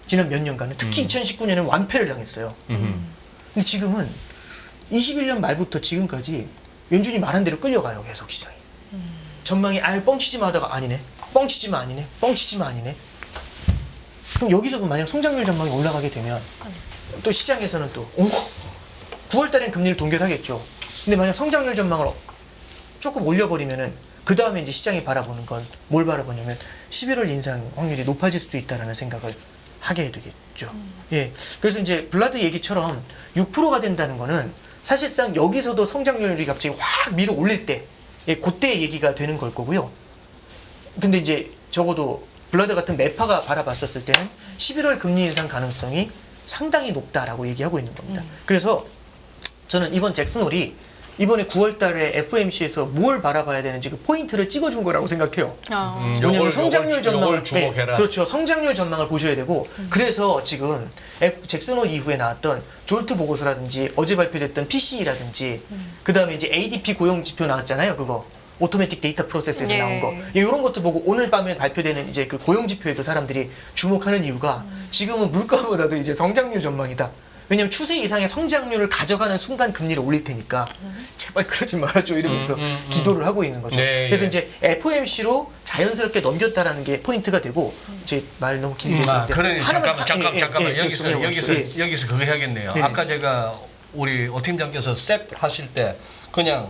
지난 몇 년간은. 특히 2019년에는 완패를 당했어요. 근데 지금은 21년 말부터 지금까지 연준이 말한 대로 끌려가요, 계속 시장이. 전망이 아예 뻥치지 마 하다가 아니네. 뻥치지 마 아니네. 뻥치지 마 아니네. 그럼 여기서 만약 성장률 전망이 올라가게 되면 또 시장에서는 또 9월 달엔 금리를 동결하겠죠. 근데 만약 성장률 전망을 조금 올려버리면은 그 다음에 이제 시장이 바라보는 건 뭘 바라보냐면 11월 인상 확률이 높아질 수도 있다라는 생각을 하게 되겠죠. 예. 그래서 이제 블라드 얘기처럼 6%가 된다는 거는 사실상 여기서도 성장률이 갑자기 확 밀어 올릴 때, 예, 그때 얘기가 되는 걸 거고요. 근데 이제 적어도 블라드 같은 매파가 바라봤었을 때는 11월 금리 인상 가능성이 상당히 높다라고 얘기하고 있는 겁니다. 그래서 저는 이번 잭슨홀이 이번에 9월 달에 FOMC에서 뭘 바라봐야 되는지 그 포인트를 찍어준 거라고 생각해요. 왜냐면 성장률 전망을 주목해라. 그렇죠. 성장률 전망을 보셔야 되고 그래서 지금 잭슨홀 이후에 나왔던 졸트 보고서라든지 어제 발표됐던 PCE라든지 그다음에 이제 ADP 고용 지표 나왔잖아요. 그거 오토매틱 데이터 프로세스에서 예. 나온 거. 이런 것도 보고 오늘 밤에 발표되는 이제 그 고용 지표에도 사람들이 주목하는 이유가 지금은 물가보다도 이제 성장률 전망이다. 왜냐면 추세 이상의 성장률을 가져가는 순간 금리를 올릴 테니까 제발 그러지 말아줘 이러면서 기도를 하고 있는 거죠. 네, 그래서 예. 이제 FOMC로 자연스럽게 넘겼다라는 게 포인트가 되고 제 말 너무 길게 했는데 그러니 잠깐만 여기서 여기서 그거 해야겠네요. 네. 아까 제가 우리 오 팀장께서 셉 하실 때 그냥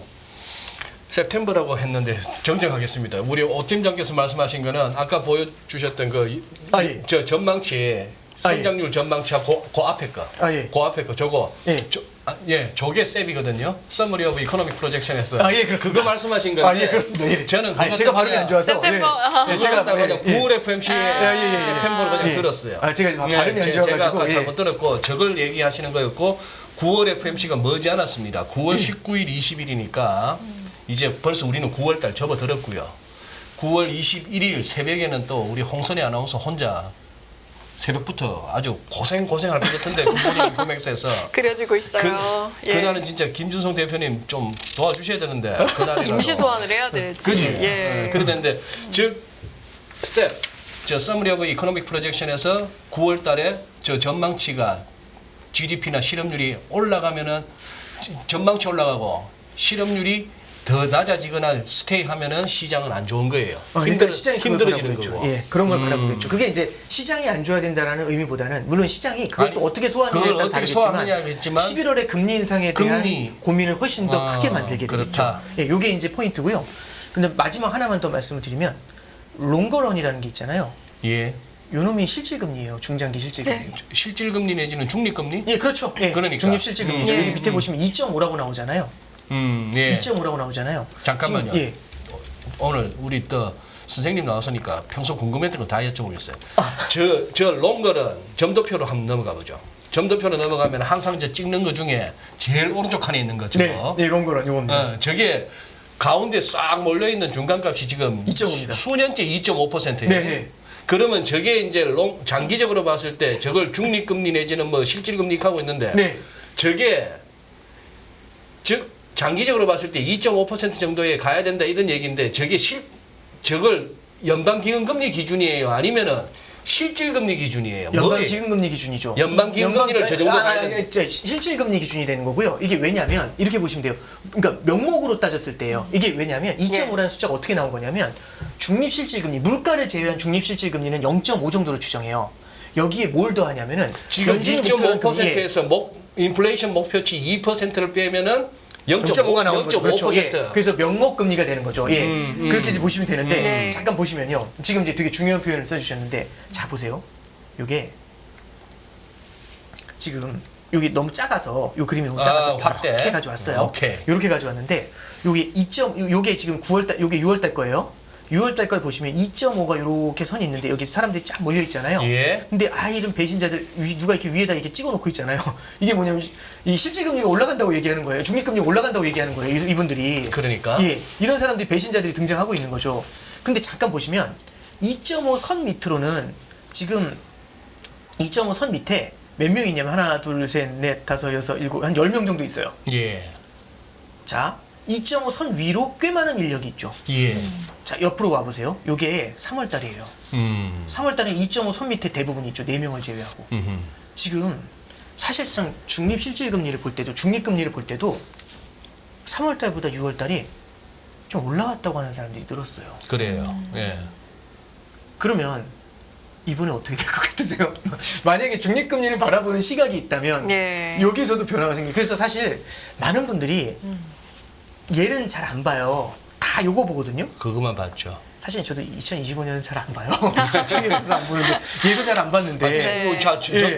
september라고 했는데 정정하겠습니다. 우리 오 팀장께서 말씀하신 거는 아까 보여주셨던 그 예. 저 전망치 성장률 전망치하고 그 앞에 거, 예. 그 앞에 거 저거, 예. 저게 셉이거든요. Summary of Economic Projection에서 예, 그렇습니다. 그거 말씀하신 건데. 예, 그렇습니다. 예. 저는 제가 발음이 안 좋아서 September. 예, 제가 그냥 예, 9월 FMC에 september로 그냥 예. 들었어요. 제가 지금 발음이 안 제가 좋아가지고 아까 잘못 들었고 저걸 얘기하시는 거였고 9월 FMC가 머지 않았습니다. 9월 19일, 20일이니까 이제 벌써 우리는 9월 달 접어들었고요. 9월 21일 새벽에는 또 우리 홍선희 아나운서 혼자 새벽부터 아주 고생할 것 같은데 굿모닝 코맥스에서 그려지고 있어요. 그날은 진짜 김준성 대표님 좀 도와주셔야 되는데 그날이라도 임시 소환을 해야 될지. 그지? 예. 그러는데 즉 셉, 저 Summary of Economic Projection에서 9월 달에 저 전망치가 GDP나 실업률이 올라가면은 전망치 올라가고 실업률이 더 낮아지거나 스테이하면은 시장은 안 좋은 거예요. 일단 시장이 힘들어지는 거죠. 거고. 예, 그런 걸 바라보겠죠. 그게 이제 시장이 안 좋아야 된다라는 의미보다는 물론 시장이 그것도 아니, 어떻게 소화하느냐에 그걸 따라 어떻게 다르겠지만 소화하느냐겠지만 11월에 금리 인상에 대한 금리. 고민을 훨씬 더 크게 만들게 되겠죠. 그렇다. 예, 요게 이제 포인트고요. 근데 마지막 하나만 더 말씀을 드리면 롱거런이라는 게 있잖아요. 예. 요놈이 실질금리예요. 중장기 실질금리. 네. 실질금리 내지는 중립금리? 예, 그렇죠. 예, 그러니까. 중립 실질금리죠. 예. 여기 밑에 보시면 2.5라고 나오잖아요. 예. 2.5라고 나오잖아요. 잠깐만요. 지금, 예. 오늘 우리 또 선생님 나왔으니까 평소 궁금했던 거 다 여쭤보겠어요. 저 롱걸은 점도표로 한번 넘어가 보죠. 점도표로 넘어가면 항상 저 찍는 거 중에 제일 오른쪽 칸에 있는 거죠. 네, 롱거런 요겁니다. 저게 가운데 싹 몰려 있는 중간값이 지금 2.5입니다. 수년째 2.5%예요. 네, 네. 그러면 저게 이제 장기적으로 봤을 때 저걸 중립금리 내지는 뭐 실질금리 하고 있는데 네. 저게 즉 장기적으로 봤을 때 2.5% 정도에 가야 된다 이런 얘기인데 저게 저걸 연방기금금리 기준이에요? 아니면은 실질금리 기준이에요. 연방 뭐예요? 기준금리 기준이죠. 연방 기준금리를 저 정도 가야 되는데. 실질금리 기준이 되는 거고요. 이게 왜냐면 이렇게 보시면 돼요. 그러니까 명목으로 따졌을 때요. 이게 왜냐면 2.5라는 숫자가 어떻게 나온 거냐면 중립실질금리, 물가를 제외한 중립실질금리는 0.5 정도로 추정해요. 여기에 뭘 더하냐면은 지금 연준이 목표하는 금리에 2.5%에서 인플레이션 목표치 2%를 빼면은 0.5가 나오는 거죠. 그렇죠. 예. 0.5%. 그래서 명목 금리가 되는 거죠. 예. 그렇게 이제 보시면 되는데 네. 잠깐 보시면요. 지금 이제 되게 중요한 표현을 써주셨는데 자 보세요. 요게 지금 여기 너무 작아서 요 그림이 너무 작아서 확대. 이렇게 가져왔어요. 오케이. 이렇게 가져왔는데 요게 2. 요게 지금 9월달 요게 6월달 거예요. 6월달 걸 보시면 2.5가 이렇게 선이 있는데 여기 사람들이 쫙 몰려 있잖아요. 예. 근데 이런 배신자들 누가 이렇게 위에다 이렇게 찍어놓고 있잖아요. 이게 뭐냐면 이 실질금리가 올라간다고 얘기하는 거예요. 중립금리가 올라간다고 얘기하는 거예요. 이분들이. 그러니까. 예, 이런 사람들이 배신자들이 등장하고 있는 거죠. 근데 잠깐 보시면 2.5 선 밑으로는 지금 2.5 선 밑에 몇 명 있냐면 하나, 둘, 셋, 넷, 다섯, 여섯, 일곱, 한 10명 정도 있어요. 예. 자, 2.5 선 위로 꽤 많은 인력이 있죠. 예. 자, 옆으로 와보세요. 요게 3월 달이에요. 3월 달에 2.5 선 밑에 대부분 있죠. 4명을 제외하고. 지금 사실상 중립 실질금리를 볼 때도 중립금리를 볼 때도 3월 달보다 6월 달이 좀 올라왔다고 하는 사람들이 늘었어요. 그래요. 예. 그러면 이번에 어떻게 될 것 같으세요? 만약에 중립금리를 바라보는 시각이 있다면 예. 여기서도 변화가 생겨요. 그래서 사실 많은 분들이 얘는 잘 안 봐요. 다 요거 보거든요. 그것만 봤죠. 사실 저도 2025년은 잘 안 봐요. 책에 있어서 안 보는데 얘도 잘 안 봤는데. 네.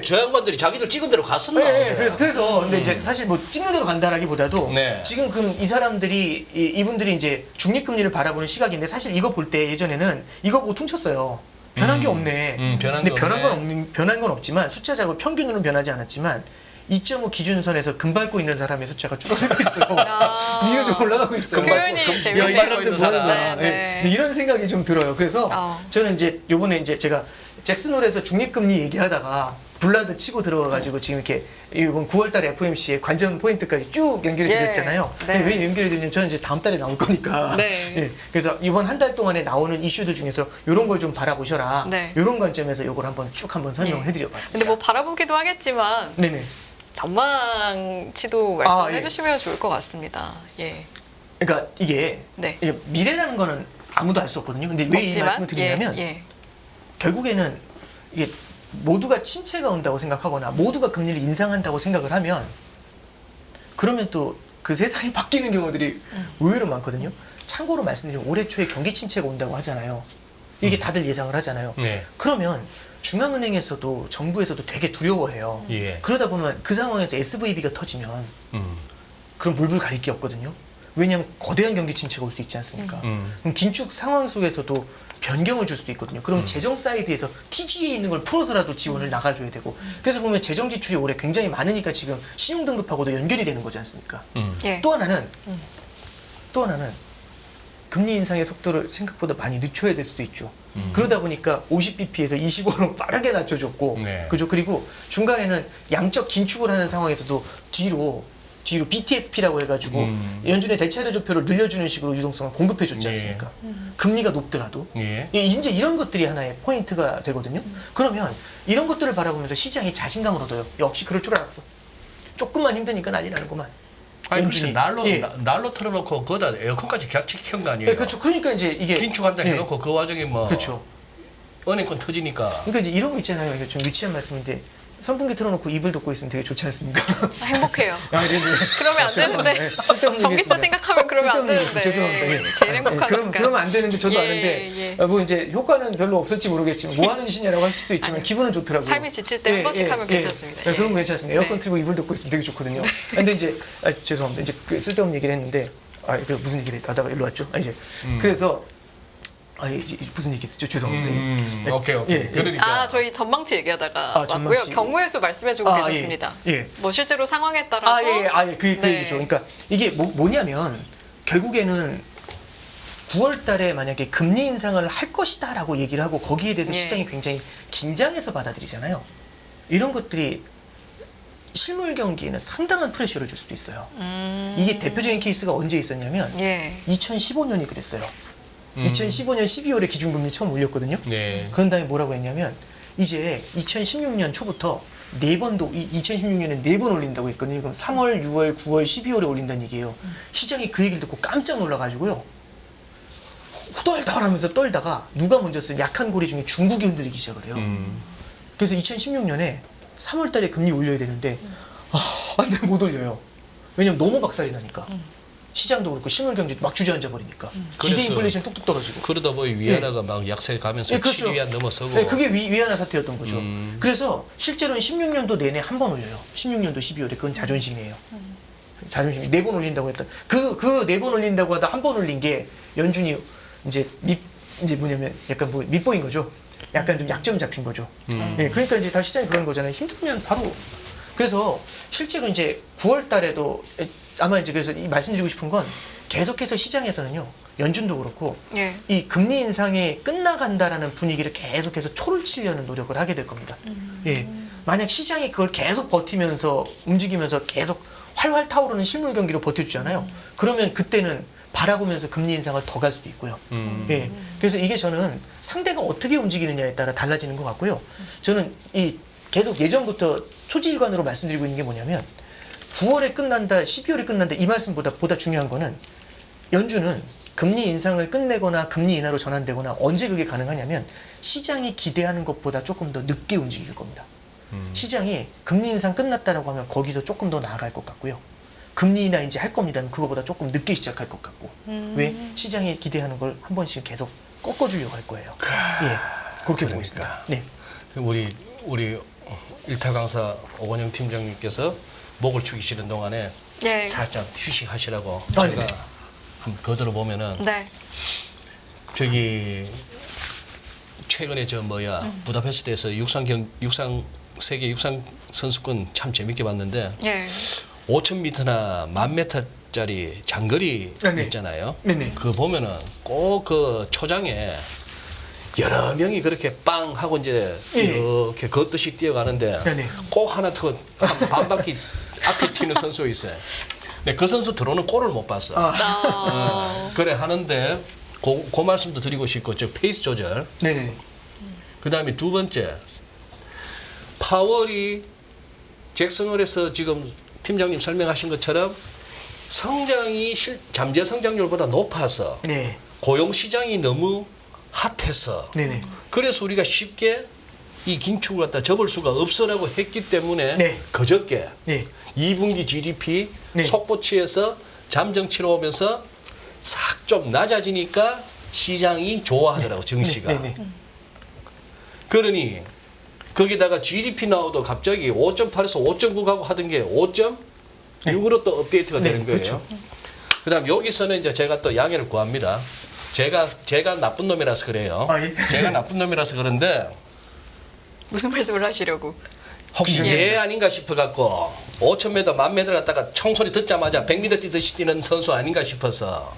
저 양반들이 자기들 찍은 대로 갔었나? 네, 그래서 근데 이제 사실 뭐 찍는 대로 간다라기보다도 네. 지금 이 사람들이 이분들이 이제 중립금리를 바라보는 시각인데 사실 이거 볼 때 예전에는 이거 보고 퉁쳤어요. 변한 게 없네. 변한 근데 게 변한 건 없지만 숫자적으로 평균으로는 변하지 않았지만 2.5 기준선에서 금 밟고 있는 사람의 숫자가 줄어들고 있어요. 위로 좀 올라가고 있어요. 표현이 금 재밌네요. 이 사람들 있는 뭐 하는 사람. 거야. 네, 네. 예. 이런 생각이 좀 들어요. 그래서 저는 이제 요번에 이제 제가 잭슨홀에서 중립금리 얘기하다가 블라드 치고 들어가가지고 지금 이렇게 이번 9월달 FOMC의 관전 포인트까지 쭉 연결해 예. 드렸잖아요. 네. 왜 연결해 드리냐면 저는 이제 다음 달에 나올 거니까. 네. 예. 그래서 이번 한 달 동안에 나오는 이슈들 중에서 이런 걸 좀 바라보셔라. 네. 이런 관점에서 이걸 한번 쭉 한번 설명을 예. 해드려봤습니다. 근데 뭐 바라보기도 하겠지만 네네. 전망치도 말씀해 예. 주시면 좋을 것 같습니다. 예. 그러니까 이게 네. 미래라는 거는 아무도 알 수 없거든요. 근데 왜 이 없지만, 말씀을 드리냐면 예. 결국에는 이게 모두가 침체가 온다고 생각하거나 모두가 금리를 인상한다고 생각을 하면 그러면 또 그 세상이 바뀌는 경우들이 의외로 많거든요. 참고로 말씀드리면 올해 초에 경기 침체가 온다고 하잖아요. 이게 다들 예상을 하잖아요. 네. 그러면 중앙은행에서도 정부에서도 되게 두려워해요. 예. 그러다 보면 그 상황에서 SVB가 터지면 그럼 물불 가릴 게 없거든요. 왜냐하면 거대한 경기 침체가 올 수 있지 않습니까? 그럼 긴축 상황 속에서도 변경을 줄 수도 있거든요. 그럼 재정 사이드에서 TG에 있는 걸 풀어서라도 지원을 나가줘야 되고 그래서 보면 재정 지출이 올해 굉장히 많으니까 지금 신용등급하고도 연결이 되는 거지 않습니까? 예. 또 하나는 금리 인상의 속도를 생각보다 많이 늦춰야 될 수도 있죠. 그러다 보니까 50bp에서 25로 빠르게 낮춰줬고, 네. 그죠? 그리고 중간에는 양적 긴축을 하는 상황에서도 뒤로 BTFP라고 해가지고 연준의 대차례 조표를 늘려주는 식으로 유동성을 공급해줬지 않습니까? 금리가 높더라도 예. 예, 이제 이런 것들이 하나의 포인트가 되거든요. 그러면 이런 것들을 바라보면서 시장이 자신감을 얻어요. 역시 그럴 줄 알았어. 조금만 힘드니까 난리 나는구만. 아니 연준이. 글쎄 예. 난로 틀어놓고 거기다 에어컨까지 격치 켠 거 아니에요? 예, 그렇죠. 그러니까 이제 이게 긴축한다 예, 해놓고 그 와중에 뭐 그렇죠. 은행권 터지니까 그러니까 이제 이런 거 있잖아요. 이게 좀 유치한 말씀인데 선풍기 틀어놓고 이불 덮고 있으면 되게 좋지 않습니까? 행복해요. 아, 네, 네. 그러면 안 죄송합니다. 되는데. 예, 쓸데없는 전기세 얘기했습니다. 생각하면 그러면 안 쓸데없는 얘기했어요. 되는데. 죄송합니다. 예. 제일 행복한 순간. 그러면 안 되는데 저도 예, 아는데 예. 뭐 이제 효과는 별로 없을지 모르겠지만 뭐 하는 짓이냐라고 할 수도 있지만 아니요. 기분은 좋더라고요. 삶이 지칠 때 한 번씩 하면 괜찮습니다. 예, 그런 거 예. 괜찮습니다. 에어컨 네. 틀고 이불 덮고 있으면 되게 좋거든요. 근데 이제 죄송합니다. 이제 그 쓸데없는 얘기를 했는데 그 무슨 얘기를 하다가 일로 왔죠? 이제 그래서 이제 무슨 얘기했죠? 죄송합니다. 예. 오케이. 예, 예. 그러니까 저희 전망치 얘기하다가 아, 전망치. 왔고요. 경우의 수 말씀해주고 계셨습니다. 예. 뭐 실제로 상황에 따라서 그 네. 얘기죠. 그러니까 이게 뭐냐면 결국에는 9월 달에 만약에 금리 인상을 할 것이다라고 얘기를 하고 거기에 대해서 예. 시장이 굉장히 긴장해서 받아들이잖아요. 이런 것들이 실물 경기에는 상당한 프레셔를 줄 수도 있어요. 이게 대표적인 케이스가 언제 있었냐면 예. 2015년이 그랬어요. 2015년 12월에 기준금리 처음 올렸거든요. 네. 그런 다음에 뭐라고 했냐면 이제 2016년 초부터 4번도 2016년에 4번 올린다고 했거든요. 그럼 3월, 6월, 9월, 12월에 올린다는 얘기예요. 시장이 그 얘기를 듣고 깜짝 놀라가지고요. 후덜덜하면서 떨다가 누가 먼저 쓴 약한 고리 중에 중국이 흔들리기 시작을 해요. 그래서 2016년에 3월 달에 금리 올려야 되는데 안 돼, 못 올려요. 왜냐면 너무 박살이 나니까. 시장도 그렇고 실물 경제도 막 주저앉아 버리니까. 기대 그래서 인플레이션 뚝뚝 떨어지고. 그러다 보니 위안화가 막 약세 가면서 예, 그렇죠. 7위안 넘어서고. 네, 그게 위안화 사태였던 거죠. 그래서 실제로는 16년도 내내 한 번 올려요. 16년도 12월에 그건 자존심이에요. 자존심이 4번 올린다고 했던 그 4번 올린다고 하다 한 번 올린 게 연준이 이제 뭐냐면 약간 뭐 밑보인 거죠. 약간 좀 약점 잡힌 거죠. 예, 그러니까 이제 다 시장이 그런 거잖아요. 힘들면 바로. 그래서 실제로 이제 9월 달에도 아마 이제 그래서 이 말씀드리고 싶은 건 계속해서 시장에서는요. 연준도 그렇고 예. 이 금리 인상이 끝나간다라는 분위기를 계속해서 초를 치려는 노력을 하게 될 겁니다. 예. 만약 시장이 그걸 계속 버티면서 움직이면서 계속 활활 타오르는 실물 경기로 버텨주잖아요. 그러면 그때는 바라보면서 금리 인상을 더 갈 수도 있고요. 예. 그래서 이게 저는 상대가 어떻게 움직이느냐에 따라 달라지는 것 같고요. 저는 이 계속 예전부터 초지일관으로 말씀드리고 있는 게 뭐냐면 9월에 끝난다, 12월에 끝난다 이 말씀보다 중요한 거는 연준은 금리 인상을 끝내거나 금리 인하로 전환되거나 언제 그게 가능하냐면 시장이 기대하는 것보다 조금 더 늦게 움직일 겁니다. 시장이 금리 인상 끝났다라고 하면 거기서 조금 더 나아갈 것 같고요. 금리 인하 이제 할 겁니다. 그거보다 조금 늦게 시작할 것 같고. 왜? 시장이 기대하는 걸 한 번씩 계속 꺾어주려고 할 거예요. 예, 그렇게 보고 있습니다. 네. 우리 일타 강사 오건영 팀장님께서 목을 축이시는 동안에 네. 살짝 휴식하시라고 아, 제가 네. 한번 거들어 보면은 네. 저기 최근에 부다페스트에서 세계 육상 선수권 참 재밌게 봤는데 예. 5,000m나 10,000m짜리 장거리 네네. 있잖아요. 네네. 그거 보면은 꼭 그 초장에 여러 명이 그렇게 빵 하고 이제 예. 이렇게 걷듯이 뛰어가는데 네네. 꼭 하나 더 반 바퀴 앞에 튀는 선수가 있어요. 근데 그 선수 들어오는 골을 못 봤어. 그래 하는데 그 말씀도 드리고 싶고 즉 페이스 조절. 네네. 그다음에 두 번째 파월이 잭슨홀에서 지금 팀장님 설명하신 것처럼 성장이 잠재 성장률보다 높아서 네. 고용 시장이 너무 핫해서 네네. 그래서 우리가 쉽게 이 긴축을 갖다 접을 수가 없어라고 했기 때문에 네. 그저께 네. 2분기 GDP 네. 속보치에서 잠정치로 오면서 싹 좀 낮아지니까 시장이 좋아하더라고 증시가. 네네. 그러니 거기다가 GDP 나오도 갑자기 5.8에서 5.9 가고 하던 게 5.6으로 또 업데이트가 네, 되는 거예요. 그렇죠. 그다음 여기서는 이제 제가 또 양해를 구합니다. 제가 나쁜 놈이라서 그래요. 아, 예. 제가 나쁜 놈이라서 그런데 무슨 말씀을 하시려고? 혹시 예. 얘 아닌가 싶어 갖고 5,000m, 10,000m 갔다가 총소리 듣자마자 100m 뛰듯이 뛰는 선수 아닌가 싶어서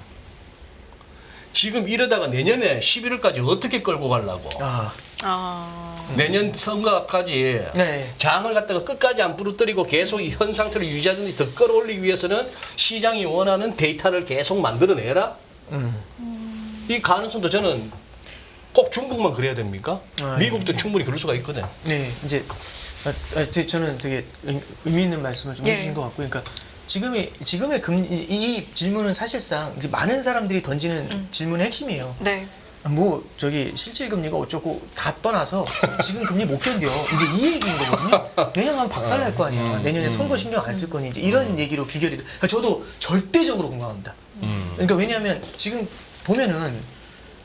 지금 이러다가 내년에 11월까지 어떻게 끌고 가려고. 내년 선거까지 네. 장을 갖다가 끝까지 안 부러뜨리고 계속 이 현 상태를 유지하든지 더 끌어올리기 위해서는 시장이 원하는 데이터를 계속 만들어내라. 이 가능성도 저는 꼭 중국만 그래야 됩니까? 미국도 충분히 그럴 수가 있거든. 네, 이제 저는 되게 의미 있는 말씀을 좀 예. 해주신 것 같고, 그러니까 지금의 금리 이 질문은 사실상 많은 사람들이 던지는 질문의 핵심이에요. 네. 뭐 저기 실질 금리가 어쩌고 다 떠나서 지금 금리 못 견뎌 이제 이 얘기인 거거든요. 내년 가면 박살 날 거 아니야. 내년에 선거 신경 안 쓸 거니 이제 이런 얘기로 귀결이 돼. 그러니까 저도 절대적으로 공감합니다. 그러니까 왜냐하면 지금 보면은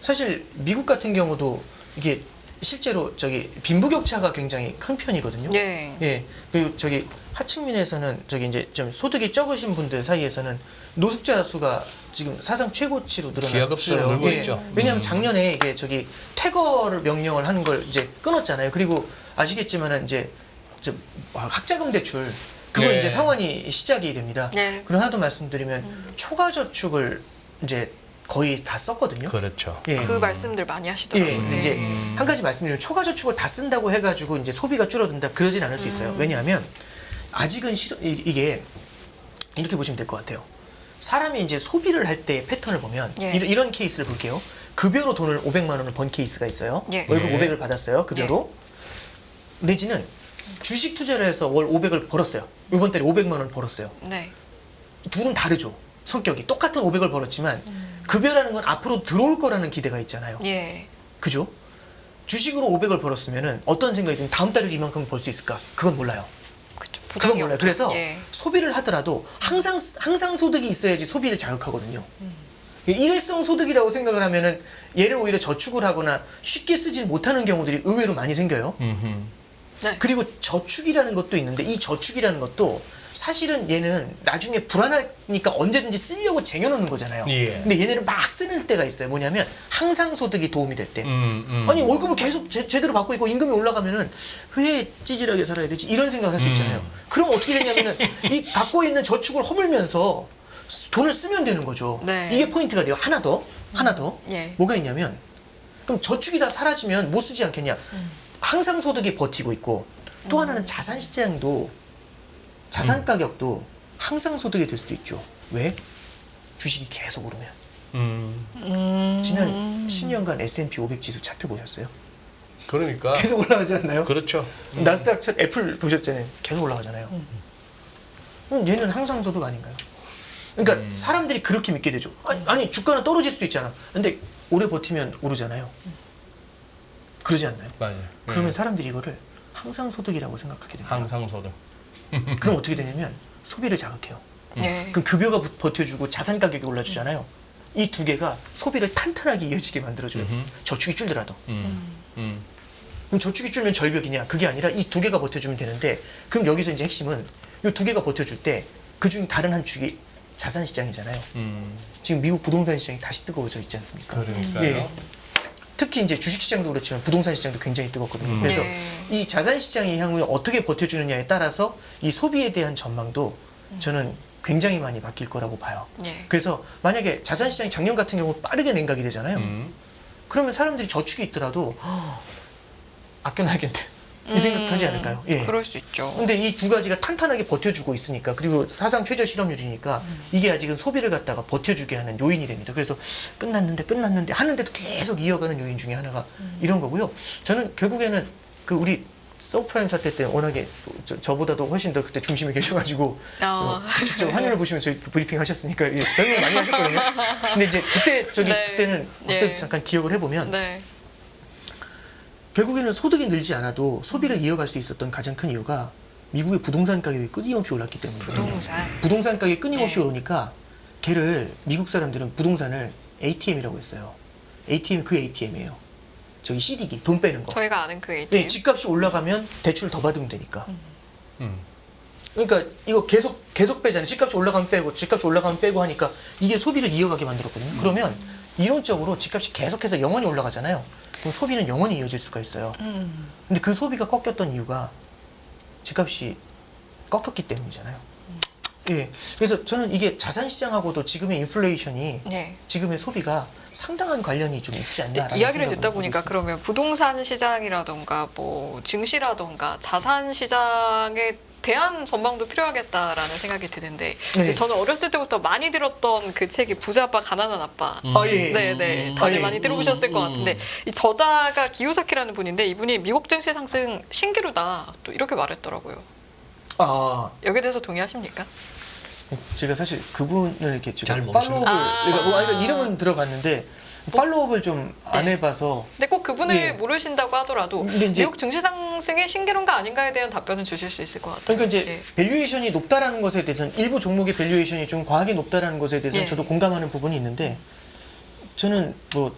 사실 미국 같은 경우도 이게 실제로 저기 빈부격차가 굉장히 큰 편이거든요. 예. 예. 그리고 저기 하층민에서는 저기 이제 좀 소득이 적으신 분들 사이에서는 노숙자 수가 지금 사상 최고치로 늘어났어요. 기하급수로 늘고 있죠. 왜냐하면 작년에 이게 저기 퇴거를 명령을 하는 걸 이제 끊었잖아요. 그리고 아시겠지만은 이제 학자금 대출 그거 네. 이제 상환이 시작이 됩니다. 네. 그리고 하나 더 말씀드리면 초과 저축을 이제 거의 다 썼거든요. 그렇죠. 예. 그 말씀들 많이 예, 하시더라고요. 근데 이제 한 가지 말씀드리면 초과 저축을 다 쓴다고 해가지고 이제 소비가 줄어든다 그러진 않을 수 있어요. 왜냐하면 아직은 이게 이렇게 보시면 될 것 같아요. 사람이 이제 소비를 할 때 패턴을 보면 예. 이런 케이스를 볼게요. 급여로 돈을 500만 원을 번 케이스가 있어요. 예. 월급 예. 500을 받았어요. 급여로. 내지는 주식 투자를 해서 월 500을 벌었어요. 이번 달에 500만 원을 벌었어요. 네. 둘은 다르죠. 성격이 똑같은 500을 벌었지만 급여라는 건 앞으로 들어올 거라는 기대가 있잖아요. 예. 그죠? 주식으로 500을 벌었으면은 어떤 생각이 드면 다음 달에도 이만큼 벌 수 있을까? 그건 몰라요. 그쵸. 그건 보장이 몰라요. 없죠. 그래서 예. 소비를 하더라도 항상 소득이 있어야지 소비를 자극하거든요. 일회성 소득이라고 생각을 하면은 얘를 오히려 저축을 하거나 쉽게 쓰지 못하는 경우들이 의외로 많이 생겨요. 네. 그리고 저축이라는 것도 있는데 이 저축이라는 것도 사실은 얘는 나중에 불안하니까 언제든지 쓰려고 쟁여놓는 거잖아요. 예. 근데 얘네는 막 쓰는 때가 있어요. 뭐냐면 항상 소득이 도움이 될 때. 아니 월급을 계속 제대로 받고 있고 임금이 올라가면은 왜 찌질하게 살아야 되지? 이런 생각을 할 수 있잖아요. 그럼 어떻게 되냐면은 이 갖고 있는 저축을 허물면서 돈을 쓰면 되는 거죠. 네. 이게 포인트가 돼요. 하나 더. 예. 뭐가 있냐면 그럼 저축이 다 사라지면 못 쓰지 않겠냐? 항상 소득이 버티고 있고 또 하나는 자산 시장도 자산 가격도 항상 소득이 될 수도 있죠. 왜? 주식이 계속 오르면. 지난 10년간 S&P 500 지수 차트 보셨어요? 그러니까 계속 올라가지 않나요? 그렇죠. 나스닥 차 애플 보셨잖아요. 계속 올라가잖아요. 그럼 얘는 항상 소득 아닌가요? 그러니까 사람들이 그렇게 믿게 되죠. 아니 주가는 떨어질 수도 있잖아. 근데 오래 버티면 오르잖아요. 그러지 않나요? 맞아요. 그러면 사람들이 이거를 항상 소득이라고 생각하게 됩니다. 항상 소득. 그럼 어떻게 되냐면 소비를 자극해요. 예. 그럼 급여가 버텨주고 자산 가격이 올라주잖아요. 이 두 개가 소비를 탄탄하게 이어지게 만들어줘요. 저축이 줄더라도. 그럼 저축이 줄면 절벽이냐? 그게 아니라 이 두 개가 버텨주면 되는데 그럼 여기서 이제 핵심은 이 두 개가 버텨줄 때 그중 다른 한 축이 자산 시장이잖아요. 지금 미국 부동산 시장이 다시 뜨거워져 있지 않습니까? 그러니까요. 예. 특히 이제 주식 시장도 그렇지만 부동산 시장도 굉장히 뜨겁거든요. 그래서 네. 이 자산 시장이 향후에 어떻게 버텨주느냐에 따라서 이 소비에 대한 전망도 저는 굉장히 많이 바뀔 거라고 봐요. 예. 그래서 만약에 자산 시장이 작년 같은 경우 빠르게 냉각이 되잖아요. 그러면 사람들이 저축이 있더라도 아껴놔야겠네 이 생각하지 않을까요? 예. 그럴 수 있죠. 근데 이 두 가지가 탄탄하게 버텨주고 있으니까 그리고 사상 최저 실업률이니까 이게 아직은 소비를 갖다가 버텨주게 하는 요인이 됩니다. 그래서 끝났는데 하는데도 계속 이어가는 요인 중에 하나가 이런 거고요. 저는 결국에는 그 우리 서프라임 사태 때 워낙에 저보다도 훨씬 더 그때 중심에 계셔가지고 직접 화면을 보시면서 브리핑 하셨으니까 설명 많이 하셨거든요. 근데 이제 그때 네. 그때는 그때 예. 잠깐 기억을 해보면 네. 결국에는 소득이 늘지 않아도 소비를 이어갈 수 있었던 가장 큰 이유가 미국의 부동산 가격이 끊임없이 올랐기 때문이거든요. 부동산 가격이 끊임없이 네. 오르니까 걔를 미국 사람들은 부동산을 ATM이라고 했어요. ATM 그 ATM이에요. 저기 CD기 돈 빼는 거. 저희가 아는 그 ATM. 네, 집값이 올라가면 대출을 더 받으면 되니까. 그러니까 이거 계속 빼잖아요. 집값이 올라가면 빼고 집값이 올라가면 빼고 하니까 이게 소비를 이어가게 만들었거든요. 그러면 이론적으로 집값이 계속해서 영원히 올라가잖아요. 그럼 소비는 영원히 이어질 수가 있어요. 근데 그 소비가 꺾였던 이유가 집값이 꺾였기 때문이잖아요. 예. 그래서 저는 이게 자산 시장하고도 지금의 인플레이션이 네. 지금의 소비가 상당한 관련이 좀 있지 않나라는 이야기를 생각을 듣다 하고 보니까 있습니다. 그러면 부동산 시장이라던가 뭐 증시라던가 자산 시장에 대한 전망도 필요하겠다라는 생각이 드는데 네. 저는 어렸을 때부터 많이 들었던 그 책이 부자 아빠 가난한 아빠. 예. 네네 다들 예. 많이 들어보셨을 것 같은데 이 저자가 기요사키라는 분인데 이분이 미국 증시 상승 신기루다 또 이렇게 말했더라고요. 아, 여기에 대해서 동의하십니까? 제가 사실 그분을 이렇게 지금 잘 모르시네. 팔로우업을 그러니까 이름은 들어봤는데 팔로우업을 좀 안 네. 해봐서 근데 꼭 그분을 예. 모르신다고 하더라도 근데 이제- 미국 증시 상승의 신기루인가 아닌가에 대한 답변을 주실 수 있을 것 같아요. 그러니까 이제 예. 밸류에이션이 높다라는 것에 대해서는 일부 종목의 밸류에이션이 좀 과하게 높다라는 것에 대해서는 예. 저도 공감하는 부분이 있는데 저는 뭐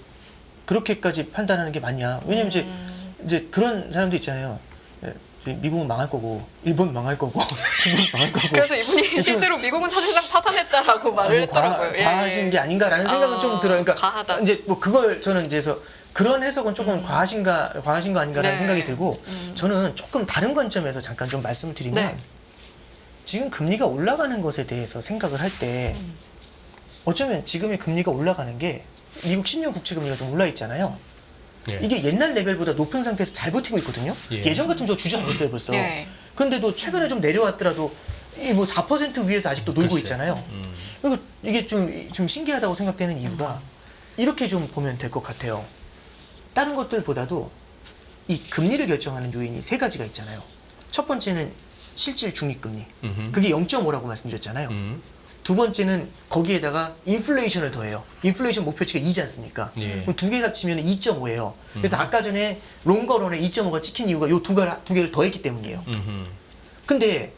그렇게까지 판단하는 게 맞냐? 왜냐면 이제 그런 사람도 있잖아요. 예, 미국은 망할 거고 일본 망할 거고 중국 망할 거고. 그래서 이분이 실제로 미국은 사실상 파산했다라고 말을 했더라고요. 예. 과하신 게 아닌가라는 생각은 좀 들어요. 그러니까 과하다. 이제 뭐 그걸 저는 이제서 그런 해석은 조금 과하신 거 아닌가라는 네. 생각이 들고 저는 조금 다른 관점에서 잠깐 좀 말씀을 드리면 네. 지금 금리가 올라가는 것에 대해서 생각을 할 때 어쩌면 지금의 금리가 올라가는 게 미국 10년 국채 금리가 좀 올라 있잖아요. 예. 이게 옛날 레벨보다 높은 상태에서 잘 버티고 있거든요. 예. 예전 같으면 저 주저앉았어요 벌써. 예. 그런데도 최근에 좀 내려왔더라도 이 뭐 4% 위에서 아직도 놀고 글쎄. 있잖아요. 그리고 이게 좀 신기하다고 생각되는 이유가 이렇게 좀 보면 될 것 같아요. 다른 것들보다도 이 금리를 결정하는 요인이 세 가지가 있잖아요. 첫 번째는 실질 중립금리. 그게 0.5라고 말씀드렸잖아요. 두 번째는 거기에다가 인플레이션을 더해요. 인플레이션 목표치가 2지 않습니까? 예. 그럼 두 개를 합치면 2.5예요. 그래서 아까 전에 롱거런에 2.5가 찍힌 이유가 요 두 개를 더했기 때문이에요. 근데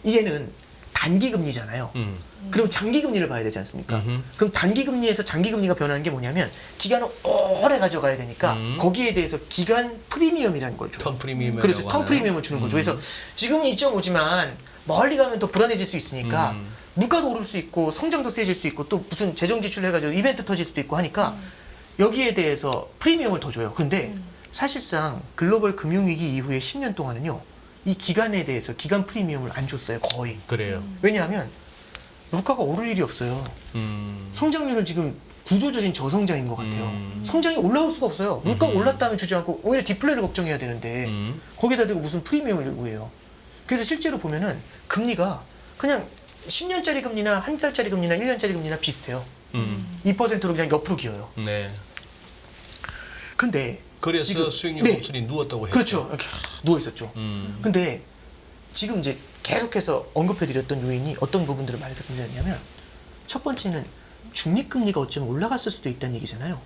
얘는 단기금리잖아요. 그럼 장기금리를 봐야 되지 않습니까? 그럼 단기금리에서 장기금리가 변하는 게 뭐냐면 기간을 오래 가져가야 되니까 거기에 대해서 기간 프리미엄이라는 걸 줘요. 턴 프리미엄이라고 그렇죠. 턴 하나요? 프리미엄을 주는 거죠. 그래서 지금은 2.5지만 멀리 가면 더 불안해질 수 있으니까 물가도 오를 수 있고 성장도 세질 수 있고 또 무슨 재정 지출 해가지고 이벤트 터질 수도 있고 하니까 여기에 대해서 프리미엄을 더 줘요. 그런데 사실상 글로벌 금융위기 이후에 10년 동안은요. 이 기간에 대해서 기간 프리미엄을 안 줬어요. 거의. 그래요. 왜냐하면 물가가 오를 일이 없어요. 성장률은 지금 구조적인 저성장인 것 같아요. 성장이 올라올 수가 없어요. 물가가 올랐다면 주지 않고 오히려 디플레를 걱정해야 되는데 거기다 대고 무슨 프리미엄을 요구해요. 그래서 실제로 보면은 금리가 그냥 10년짜리 금리나 한 달짜리 금리나 1년짜리 금리나 비슷해요. 2%로 그냥 옆으로 기어요. 네. 근데 그래서 지금- 수익률 네. 목소리 누웠다고 했죠. 그렇죠. 이렇게 누워 있었죠. 근데 지금 이제 계속해서 언급해드렸던 요인이 어떤 부분들을 말씀드렸냐면 첫 번째는 중립금리가 어쩌면 올라갔을 수도 있다는 얘기잖아요.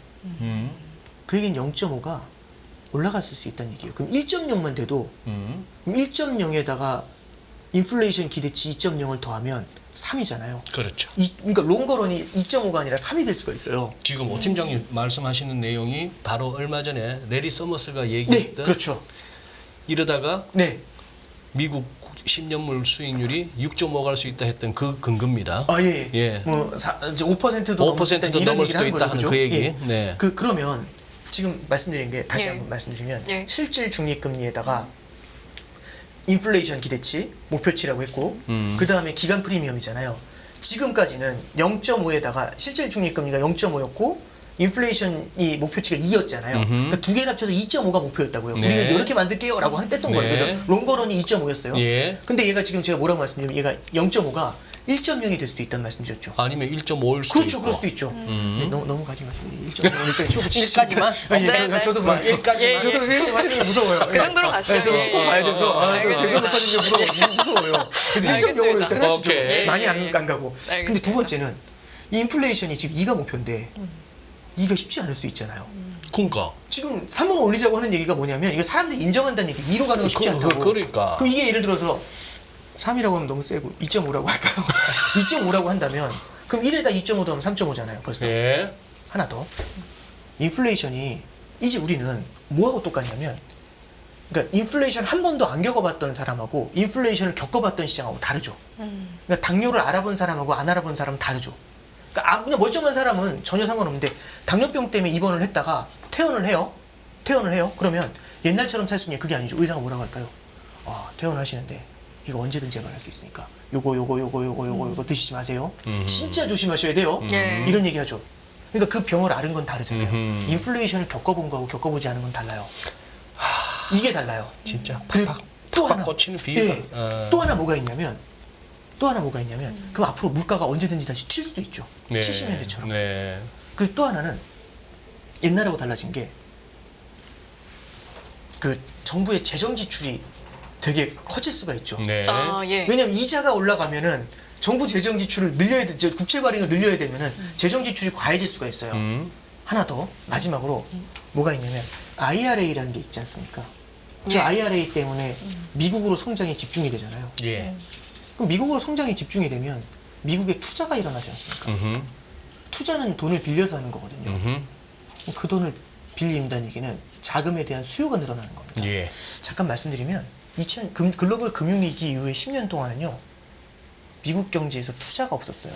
그 얘기는 0.5가 올라갔을 수 있다는 얘기예요. 그럼 1.0만 돼도 1.0에다가 인플레이션 기대치 2.0을 더하면 3이잖아요. 그렇죠. 그러니까 롱거런이 2.5가 아니라 3이 될 수가 있어요. 지금 오 팀장님 말씀하시는 내용이 바로 얼마 전에 레리 서머스가 네, 얘기했던 그렇죠. 이러다가 네. 미국 10년물 수익률이 6.5 갈 수 있다 했던 그 근거입니다. 아, 예. 예. 뭐, 5%도 5%도 넘을 수도 있다 하는 그 얘기. 예. 네. 그러면 지금 말씀드린 게 다시 예. 한번 말씀드리면 예. 실질 중립금리에다가 인플레이션 기대치, 목표치라고 했고 그 다음에 기간 프리미엄이잖아요. 지금까지는 0.5에다가 실질 중립금리가 0.5였고 인플레이션이 목표치가 2였잖아요. 그러니까 두 개를 합쳐서 2.5가 목표였다고요. 네. 우리는 이렇게 만들게요라고 했던 거예요. 네. 그래서 롱거런이 2.5였어요. 예. 근데 얘가 지금 제가 뭐라고 말씀드리면 얘가 0.5가 1.0이 될 수도 있다는 말씀드렸죠. 아니면 1.5일 수도 그렇죠, 있고. 그럴 수도 있죠. 네, 너무 가지 마시고 1.5 일단 쇼 1까지만? 네, 저도 네. 봐. 예, 저도 왜 많이 무서워요. 그 정도로 가시죠. 저도 예, 축구 예. 봐야 돼서 좀 알겠습니다. 배가 높아지는 게 무서워요. 그래서 1.0으로 일단 하시죠. 오케이. 많이 예, 안 예. 가고. 근데 알겠습니다. 두 번째는 이 인플레이션이 지금 2가 목표인데 2가 쉽지 않을 수 있잖아요. 그러니까. 지금 3으로 올리자고 하는 얘기가 뭐냐면 이거 사람들이 인정한다는 얘기. 2로 가는 건 쉽지 않다고. 그러니까. 그럼 이게 예를 들어서 3이라고 하면 너무 세고 2.5라고 할까요? 2.5라고 한다면 그럼 1에다 2.5 더하면 3.5잖아요. 벌써. 예. 하나 더. 인플레이션이 이제 우리는 뭐하고 똑같냐면 그러니까 인플레이션 한 번도 안 겪어봤던 사람하고 인플레이션을 겪어봤던 시장하고 다르죠. 그러니까 당뇨를 알아본 사람하고 안 알아본 사람은 다르죠. 그러니까 그냥 멀쩡한 사람은 전혀 상관없는데 당뇨병 때문에 입원을 했다가 퇴원을 해요. 그러면 옛날처럼 살 수 있는 게 그게 아니죠. 의사가 뭐라고 할까요? 퇴원하시는데 이거 언제든지 재발할 수 있으니까 요거 드시지 마세요. 진짜 조심하셔야 돼요. 예. 이런 얘기 하죠. 그러니까 그 병을 앓은 건 다르잖아요. 인플레이션을 겪어본 거하고 겪어보지 않은 건 달라요. 이게 달라요. 진짜 그리고 또 하나 꽂히는 비유가. 예. 또 하나 뭐가 있냐면 그럼 앞으로 물가가 언제든지 다시 튈 수도 있죠. 네. 70년대처럼. 네. 그리고 또 하나는 옛날하고 달라진 게 그 정부의 재정 지출이 되게 커질 수가 있죠. 네. 아, 예. 왜냐하면 이자가 올라가면은 정부 재정 지출을 늘려야 돼, 국채 발행을 늘려야 되면은 재정 지출이 과해질 수가 있어요. 하나 더 마지막으로 뭐가 있냐면 IRA라는 게 있지 않습니까? 그 예. IRA 때문에 미국으로 성장에 집중이 되잖아요. 예. 그럼 미국으로 성장에 집중이 되면 미국에 투자가 일어나지 않습니까? 투자는 돈을 빌려서 하는 거거든요. 그 돈을 빌린다는 얘기는 자금에 대한 수요가 늘어나는 겁니다. 예. 잠깐 말씀드리면 글로벌 금융위기 이후에 10년 동안은요. 미국 경제에서 투자가 없었어요.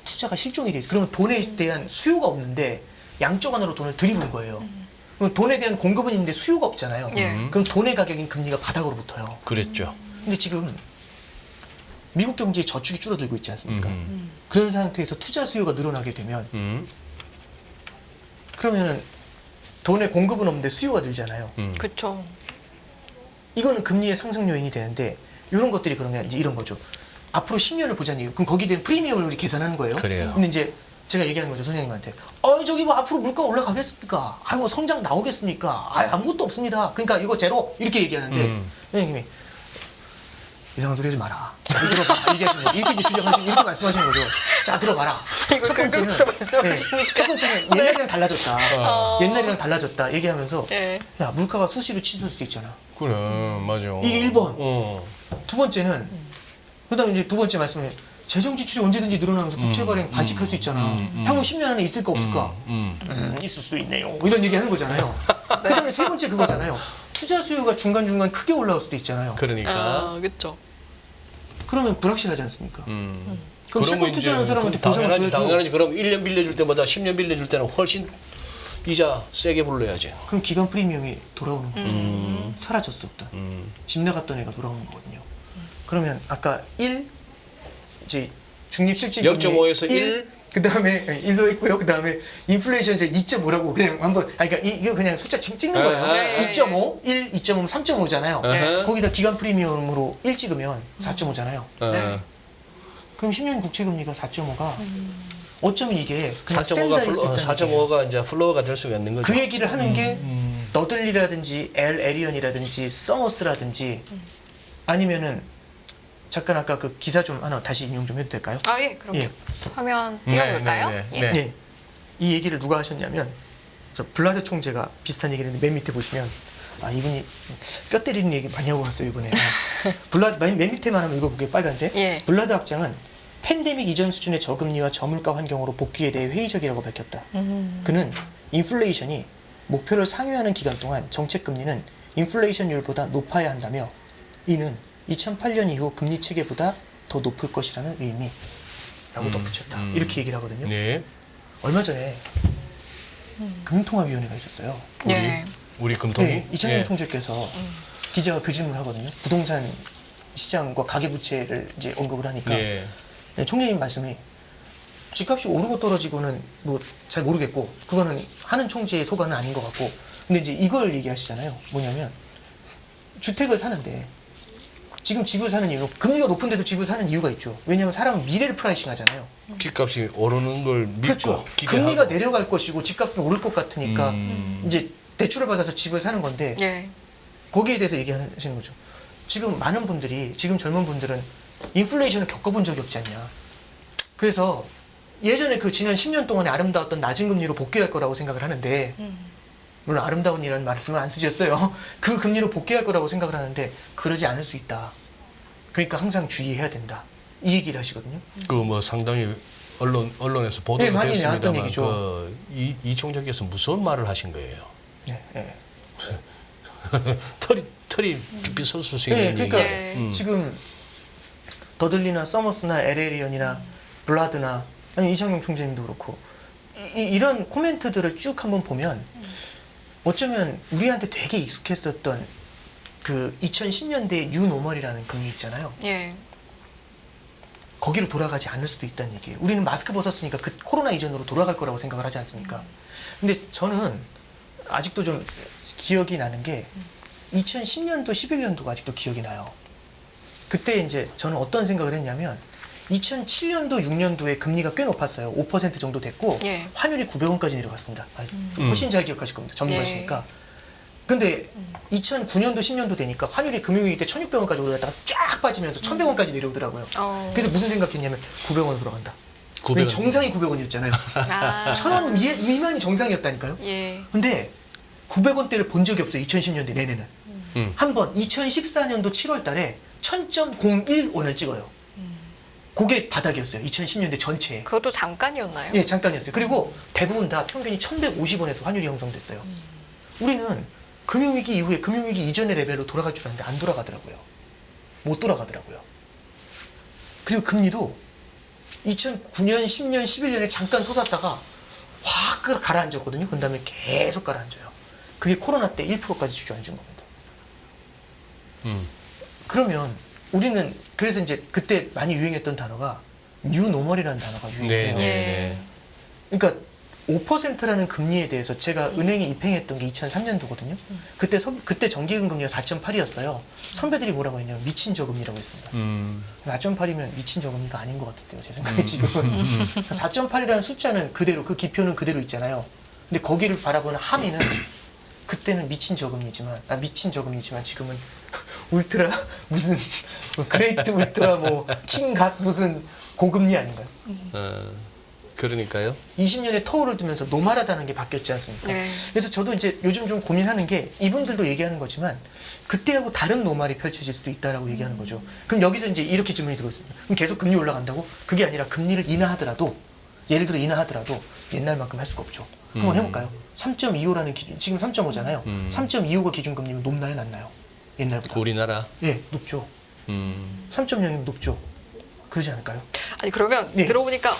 투자가 실종이 돼 있어요. 그러면 돈에 대한 수요가 없는데 양쪽 안으로 돈을 들이부은 거예요. 그럼 돈에 대한 공급은 있는데 수요가 없잖아요. 예. 그럼 돈의 가격인 금리가 바닥으로 붙어요. 그랬죠. 근데 지금 미국 경제의 저축이 줄어들고 있지 않습니까? 그런 상태에서 투자 수요가 늘어나게 되면 그러면은 돈의 공급은 없는데 수요가 늘잖아요. 그렇죠. 이거는 금리의 상승 요인이 되는데 이런 것들이 그러면 이제 이런 거죠. 앞으로 10년을 보자는 이유. 그럼 거기에 대한 프리미엄을 우리 계산하는 거예요. 그래요. 근데 이제 제가 얘기하는 거죠, 선생님한테. 저기 뭐 앞으로 물가 올라가겠습니까? 뭐 성장 나오겠습니까? 아무것도 없습니다. 그러니까 이거 제로 이렇게 얘기하는데 선생님이 이상한 소리 하지 마라. 자, 들어봐. 얘기하시는 거죠. 이렇게 이제 주장하시고 이렇게 말씀하시는 거죠. 자, 들어봐라. 첫 번째는 첫 번째는 옛날이랑 달라졌다. 옛날이랑 달라졌다. 얘기하면서 예. 야, 물가가 수시로 치솟을 수 있잖아. 그래, 맞아. 이게 1번. 어. 두 번째는 그다음에 이제 두 번째 말씀에 재정 지출이 언제든지 늘어나면서 국채 발행 반칙할 수 있잖아. 향후 10년 안에 있을까 없을까? 있을 수도 있네요. 이런 얘기 하는 거잖아요. 그다음에 세 번째 그거잖아요. 투자 수요가 중간중간 크게 올라올 수도 있잖아요. 그러니까. 그렇죠. 그러면 불확실하지 않습니까? 그럼 그러면 채권 이제 투자하는 사람한테 보상을 당연하지, 줘야죠. 당연하지. 그럼 1년 빌려줄 때보다 10년 빌려줄 때는 훨씬 이자 세게 불러야지. 그럼 기간 프리미엄이 돌아오는 거거든요. 사라졌었다. 집 나갔던 애가 돌아오는 거거든요. 그러면 아까 1 이제 중립 실질 0.5에서 1. 그다음에 1도 있고요. 그다음에 인플레이션 이제 2.5라고 그냥 한번 그러니까 이거 그냥 숫자 찍는 거예요. 네. 2.5, 1, 2.5면 3.5잖아요. 네. 거기다 기간 프리미엄으로 1 찍으면 4.5잖아요. 네. 그럼 10년 국채 금리가 4.5가 어쩌면 이게 그냥 4.5가 스탠다드 4.5가 이제 플로어가 될 수가 있는 거죠. 그 얘기를 하는 게 너들리라든지 에리언이라든지 서머스라든지 아니면은 잠깐 아까 그 기사 좀 하나 다시 인용 좀 해도 될까요? 예, 그럼 예. 화면 네, 띄워볼까요? 네, 네, 예. 네. 네. 이 얘기를 누가 하셨냐면 저 블라드 총재가 비슷한 얘기를 했는데 맨 밑에 보시면 이분이 뼈 때리는 얘기 많이 하고 갔어요 이번에. 블라드 맨 밑에만 한번 읽어볼게요. 빨간색. 예. 블라드 학장은 팬데믹 이전 수준의 저금리와 저물가 환경으로 복귀에 대해 회의적이라고 밝혔다. 그는 인플레이션이 목표를 상회하는 기간 동안 정책 금리는 인플레이션율보다 높아야 한다며 이는 2008년 이후 금리 체계보다 더 높을 것이라는 의미라고 덧붙였다. 이렇게 얘기를 하거든요. 네. 얼마 전에 금융통화위원회가 있었어요. 예. 우리 금통이. 네, 이창용 예. 총재께서 기자가 그 질문을 하거든요. 부동산 시장과 가계부채를 이제 언급을 하니까 예. 네, 총리님 말씀이 집값이 오르고 떨어지고는 뭐 잘 모르겠고 그거는 하는 총재의 소관은 아닌 것 같고 근데 이제 이걸 얘기하시잖아요. 뭐냐면 주택을 사는데 지금 집을 사는 이유 금리가 높은데도 집을 사는 이유가 있죠. 왜냐하면 사람은 미래를 프라이싱 하잖아요. 집값이 오르는 걸 믿고 그렇죠. 기대하고. 금리가 내려갈 것이고 집값은 오를 것 같으니까 이제 대출을 받아서 집을 사는 건데 예. 거기에 대해서 얘기하시는 거죠. 지금 많은 분들이 지금 젊은 분들은 인플레이션을 겪어본 적이 없지 않냐. 그래서 예전에 그 지난 10년 동안에 아름다웠던 낮은 금리로 복귀할 거라고 생각을 하는데 물론 아름다운이라는 말씀을 안 쓰셨어요. 그 금리로 복귀할 거라고 생각을 하는데 그러지 않을 수 있다. 그러니까 항상 주의해야 된다. 이 얘기를 하시거든요. 그 뭐 상당히 언론에서 네, 보도가 많이 나왔던 됐습니다만 얘기죠. 이 총장께서 무슨 말을 하신 거예요? 네, 네. 털이 쭈삐 섰을 수 있는 네, 그러니까 예. 지금 더들리나 서머스나 에레리언이나 블라드나 아니 이창용 총재님도 그렇고 이런 코멘트들을 쭉 한번 보면 어쩌면 우리한테 되게 익숙했었던 그 2010년대 뉴노멀이라는 금리 있잖아요. 예. 거기로 돌아가지 않을 수도 있다는 얘기예요. 우리는 마스크 벗었으니까 그 코로나 이전으로 돌아갈 거라고 생각을 하지 않습니까? 근데 저는 아직도 좀 기억이 나는 게 2010년도, 11년도가 아직도 기억이 나요. 그때 이제 저는 어떤 생각을 했냐면 2007년도, 6년도에 금리가 꽤 높았어요. 5% 정도 됐고 예. 환율이 900원까지 내려갔습니다. 훨씬 잘 기억하실 겁니다. 전문가시니까. 근데 2009년도, 10년도 되니까 환율이 금융위기 때 1,600원까지 올라갔다가 쫙 빠지면서 1,100원까지 내려오더라고요. 그래서 무슨 생각했냐면 900원으로 돌아간다. 900원. 정상이 900원이었잖아요. 아. 1,000원 미만이 정상이었다니까요. 예. 근데 900원대를 본 적이 없어요. 2010년대 내내는. 한 번 2014년도 7월 달에 1000.01원을 찍어요. 그게 바닥이었어요. 2010년대 전체에. 그것도 잠깐이었나요? 예, 잠깐이었어요. 그리고 대부분 다 평균이 1150원에서 환율이 형성됐어요. 우리는 금융위기 이후에 금융위기 이전의 레벨로 돌아갈 줄 알았는데 안 돌아가더라고요. 못 돌아가더라고요. 그리고 금리도 2009년, 10년, 11년에 잠깐 솟았다가 확 가라앉았거든요. 그 다음에 계속 가라앉아요. 그게 코로나 때 1%까지 주저앉은 겁니다. 그러면 우리는 그래서 이제 그때 많이 유행했던 단어가 뉴노멀이라는 단어가 유행해요. 네, 네, 예. 네. 그러니까 5%라는 금리에 대해서 제가 은행에 입행했던 게 2003년도거든요. 그때 정기예금 금리가 4.8이었어요. 선배들이 뭐라고 했냐면 미친 저금리라고 했습니다. 4.8이면 미친 저금리가 아닌 것 같았대요. 제 생각에 지금은. 4.8이라는 숫자는 그대로 그 기표는 그대로 있잖아요. 근데 거기를 바라보는 함의는 그때는 미친 저금리지만 지금은 울트라 무슨 그레이트 울트라 뭐 킹갓 무슨 고금리 아닌가요? 그러니까요. 20년의 터울을 두면서 노말하다는 게 바뀌었지 않습니까? 네. 그래서 저도 이제 요즘 좀 고민하는 게 이분들도 얘기하는 거지만 그때하고 다른 노말이 펼쳐질 수도 있다라고 얘기하는 거죠. 그럼 여기서 이제 이렇게 질문이 들어있습니다. 그럼 계속 금리 올라간다고? 그게 아니라 금리를 인하하더라도 예를 들어 인하하더라도 옛날만큼 할 수가 없죠. 한번 해볼까요? 3.25라는 기준, 지금 3.5잖아요. 3.25가 기준금리면 높나요, 낮나요? 옛날보다. 우리나라. 예, 높죠. 3.0이면 높죠. 그러지 않을까요? 아니 그러면 예. 들어보니까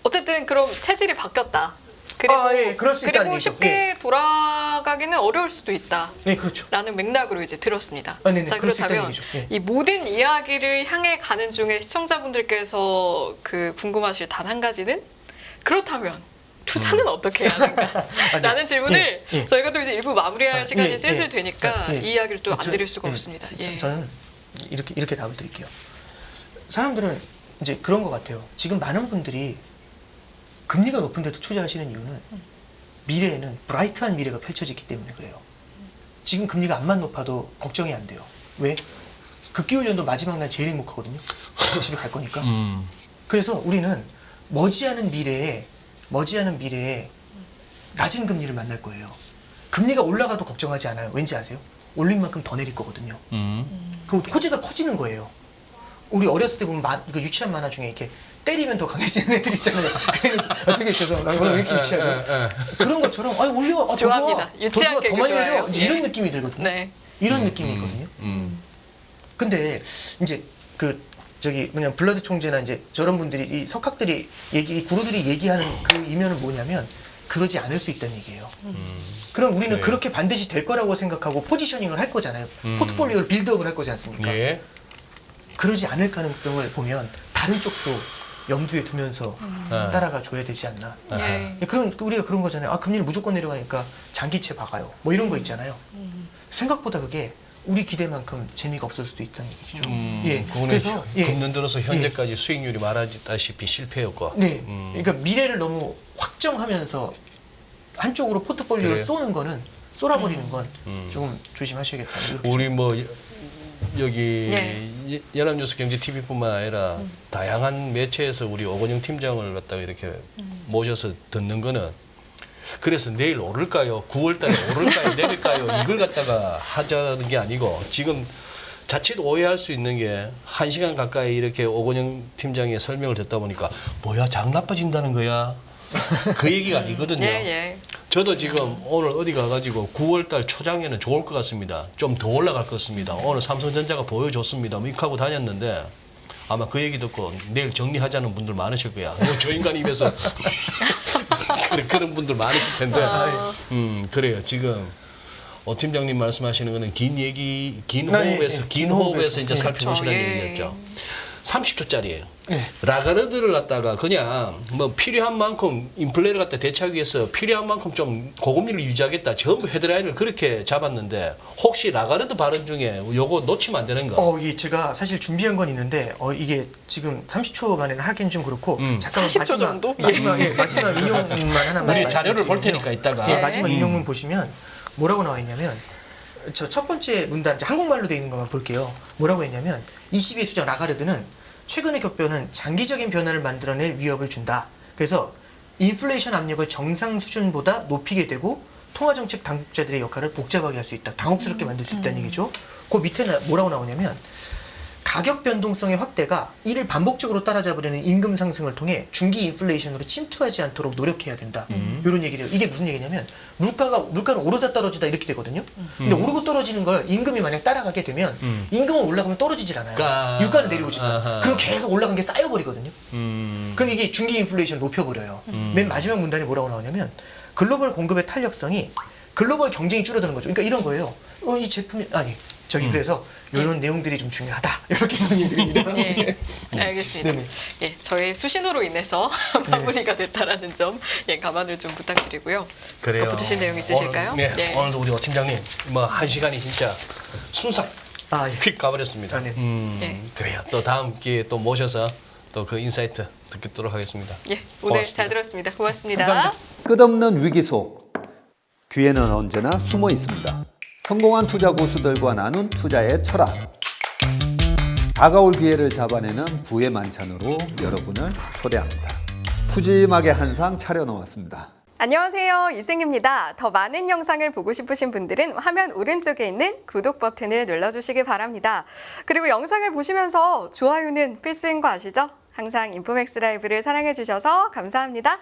어쨌든 그럼 체질이 바뀌었다. 그리고, 예, 그럴 수 있다는 그리고 얘기죠. 쉽게 돌아가기는 어려울 수도 있다. 네, 그렇죠. 라는 맥락으로 이제 들었습니다. 네네, 자, 그럴 수 있다는 그렇다면 얘기죠. 예. 이 모든 이야기를 향해 가는 중에 시청자분들께서 그 궁금하실 단 한 가지는 그렇다면 투자는 어떻게 해야 하는가? 라는 질문을 예. 저희가 또 이제 일부 마무리할 시간이 예, 슬슬 예. 되니까 예. 이 이야기를 또 안 저- 드릴 수가 예. 없습니다. 예. 저는 이렇게 답을 드릴게요. 사람들은 이제 그런 것 같아요. 지금 많은 분들이 금리가 높은데도 투자하시는 이유는 미래에는 브라이트한 미래가 펼쳐지기 때문에 그래요. 지금 금리가 암만 높아도 걱정이 안 돼요. 왜? 극기훈련도 마지막 날 제일 행복하거든요. 집에 갈 거니까. 그래서 우리는 머지않은 미래에 낮은 금리를 만날 거예요. 금리가 올라가도 걱정하지 않아요. 왠지 아세요? 올린 만큼 더 내릴 거거든요. 그럼 호재가 커지는 거예요. 우리 어렸을 때 보면 그 유치한 만화 중에 이렇게 때리면 더 강해지는 애들 있잖아요. 되게 죄송합니다. 오늘 왜 이렇게 유치하죠? 그런 것처럼 올려, 더 좋아, 좋아합니다. 유치한 더 개그 많이 내려. 좋아해요. 이제 예. 이런 느낌이 들거든요. 네. 이런 느낌이 있거든요. 근데 이제 블러드 총재나 이제 저런 분들이 이 석학들이 이 구루들이 얘기하는 그 이면은 뭐냐면 그러지 않을 수 있다는 얘기예요. 그럼 우리는 네. 그렇게 반드시 될 거라고 생각하고 포지셔닝을 할 거잖아요. 포트폴리오를 빌드업을 할 거지 않습니까? 예. 그러지 않을 가능성을 보면 다른 쪽도 염두에 두면서 따라가 줘야 되지 않나. 예. 그럼 우리가 그런 거잖아요. 금리는 무조건 내려가니까 장기채 박아요. 뭐 이런 거 있잖아요. 생각보다 그게 우리 기대만큼 재미가 없을 수도 있다는 얘기죠. 예. 그거는 그래서 금년 들어서 현재까지 수익률이 말하다시피 실패였고. 네. 그러니까 미래를 너무 확정하면서 한쪽으로 포트폴리오를 그래요? 쏘는 거는 쏠아버리는 건 조금 조심하셔야겠다. 이렇게 우리 뭐 여기 네. 연합뉴스 경제TV뿐만 아니라 다양한 매체에서 우리 오건영 팀장을 갖다가 이렇게 모셔서 듣는 거는 그래서 내일 오를까요? 9월달에 오를까요? 내릴까요? 이걸 갖다가 하자는 게 아니고 지금 자칫 오해할 수 있는 게 1시간 가까이 이렇게 오건영 팀장의 설명을 듣다 보니까 뭐야 장 나빠진다는 거야? 그 얘기가 아니거든요. 예. 저도 지금 오늘 어디 가가지고 9월달 초장에는 좋을 것 같습니다. 좀 더 올라갈 것 같습니다. 오늘 삼성전자가 보여줬습니다. 뭐 이렇게 하고 다녔는데 아마 그 얘기 듣고 내일 정리하자는 분들 많으실 거야. 저 인간 입에서 그런 분들 많으실 텐데. 그래요. 지금 오 팀장님 말씀하시는 거는 긴 호흡에서 긴 호흡에서 이제 살펴보시라는 그렇죠. 예. 얘기였죠. 30초짜리예요. 라가르드를 갖다가 그냥 뭐 필요한 만큼 인플레를 갖다 대처하기 위해서 필요한 만큼 좀 고금리를 유지하겠다. 전부 헤드라인을 그렇게 잡았는데 혹시 라가르드 발언 중에 요거 놓치면 안 되는가? 예, 제가 사실 준비한 건 있는데 이게 지금 30초 만에는 하긴 좀 그렇고 잠깐 40초 정도? 마지막 인용만 하나만 우리 자료를 볼 말씀드리면요. 테니까 이따가. 예, 마지막 인용문 보시면 뭐라고 나와 있냐면 저 첫 번째 문단 이제 한국말로 돼 있는 것만 볼게요. 뭐라고 했냐면 22의 주장 라가르드는 최근의 격변은 장기적인 변화를 만들어낼 위협을 준다. 그래서 인플레이션 압력을 정상 수준보다 높이게 되고 통화정책 당국자들의 역할을 복잡하게 할 수 있다. 당혹스럽게 만들 수 있다는 얘기죠. 그 밑에 뭐라고 나오냐면 가격 변동성의 확대가 이를 반복적으로 따라잡으려는 임금 상승을 통해 중기 인플레이션으로 침투하지 않도록 노력해야 된다. 이런 얘기를 해요. 이게 무슨 얘기냐면 물가는 오르다 떨어지다 이렇게 되거든요. 근데 오르고 떨어지는 걸 임금이 만약 따라가게 되면 임금은 올라가면 떨어지질 않아요. 유가는 내려오지만. 그럼 계속 올라간 게 쌓여버리거든요. 그럼 이게 중기 인플레이션을 높여버려요. 맨 마지막 문단에 뭐라고 나오냐면 글로벌 공급의 탄력성이 글로벌 경쟁이 줄어드는 거죠. 그러니까 이런 거예요. 이 제품이 저희 그래서 이런 내용들이 좀 중요하다 이렇게 정리드립니다. 예, 알겠습니다. 네네. 예, 저희 수신호로 인해서 마무리가 됐다라는 점 감안을 좀 부탁드리고요. 그래요. 덧붙이신 내용 있으실까요? 오늘, 네, 예. 오늘도 우리 오 팀장님 뭐 한 시간이 진짜 순삭 아, 예. 휙 가버렸습니다. 아, 네. 예. 그래요. 또 다음 기회에 또 모셔서 또 그 인사이트 듣도록 하겠습니다. 예, 오늘 고맙습니다. 잘 들었습니다. 고맙습니다. 감사합니다. 끝없는 위기 속 기회는 언제나 숨어 있습니다. 성공한 투자 고수들과 나눈 투자의 철학. 다가올 기회를 잡아내는 부의 만찬으로 여러분을 초대합니다. 푸짐하게 한 상 차려놓았습니다. 안녕하세요. 유승입니다. 더 많은 영상을 보고 싶으신 분들은 화면 오른쪽에 있는 구독 버튼을 눌러주시기 바랍니다. 그리고 영상을 보시면서 좋아요는 필수인 거 아시죠? 항상 인포맥스 라이브를 사랑해 주셔서 감사합니다.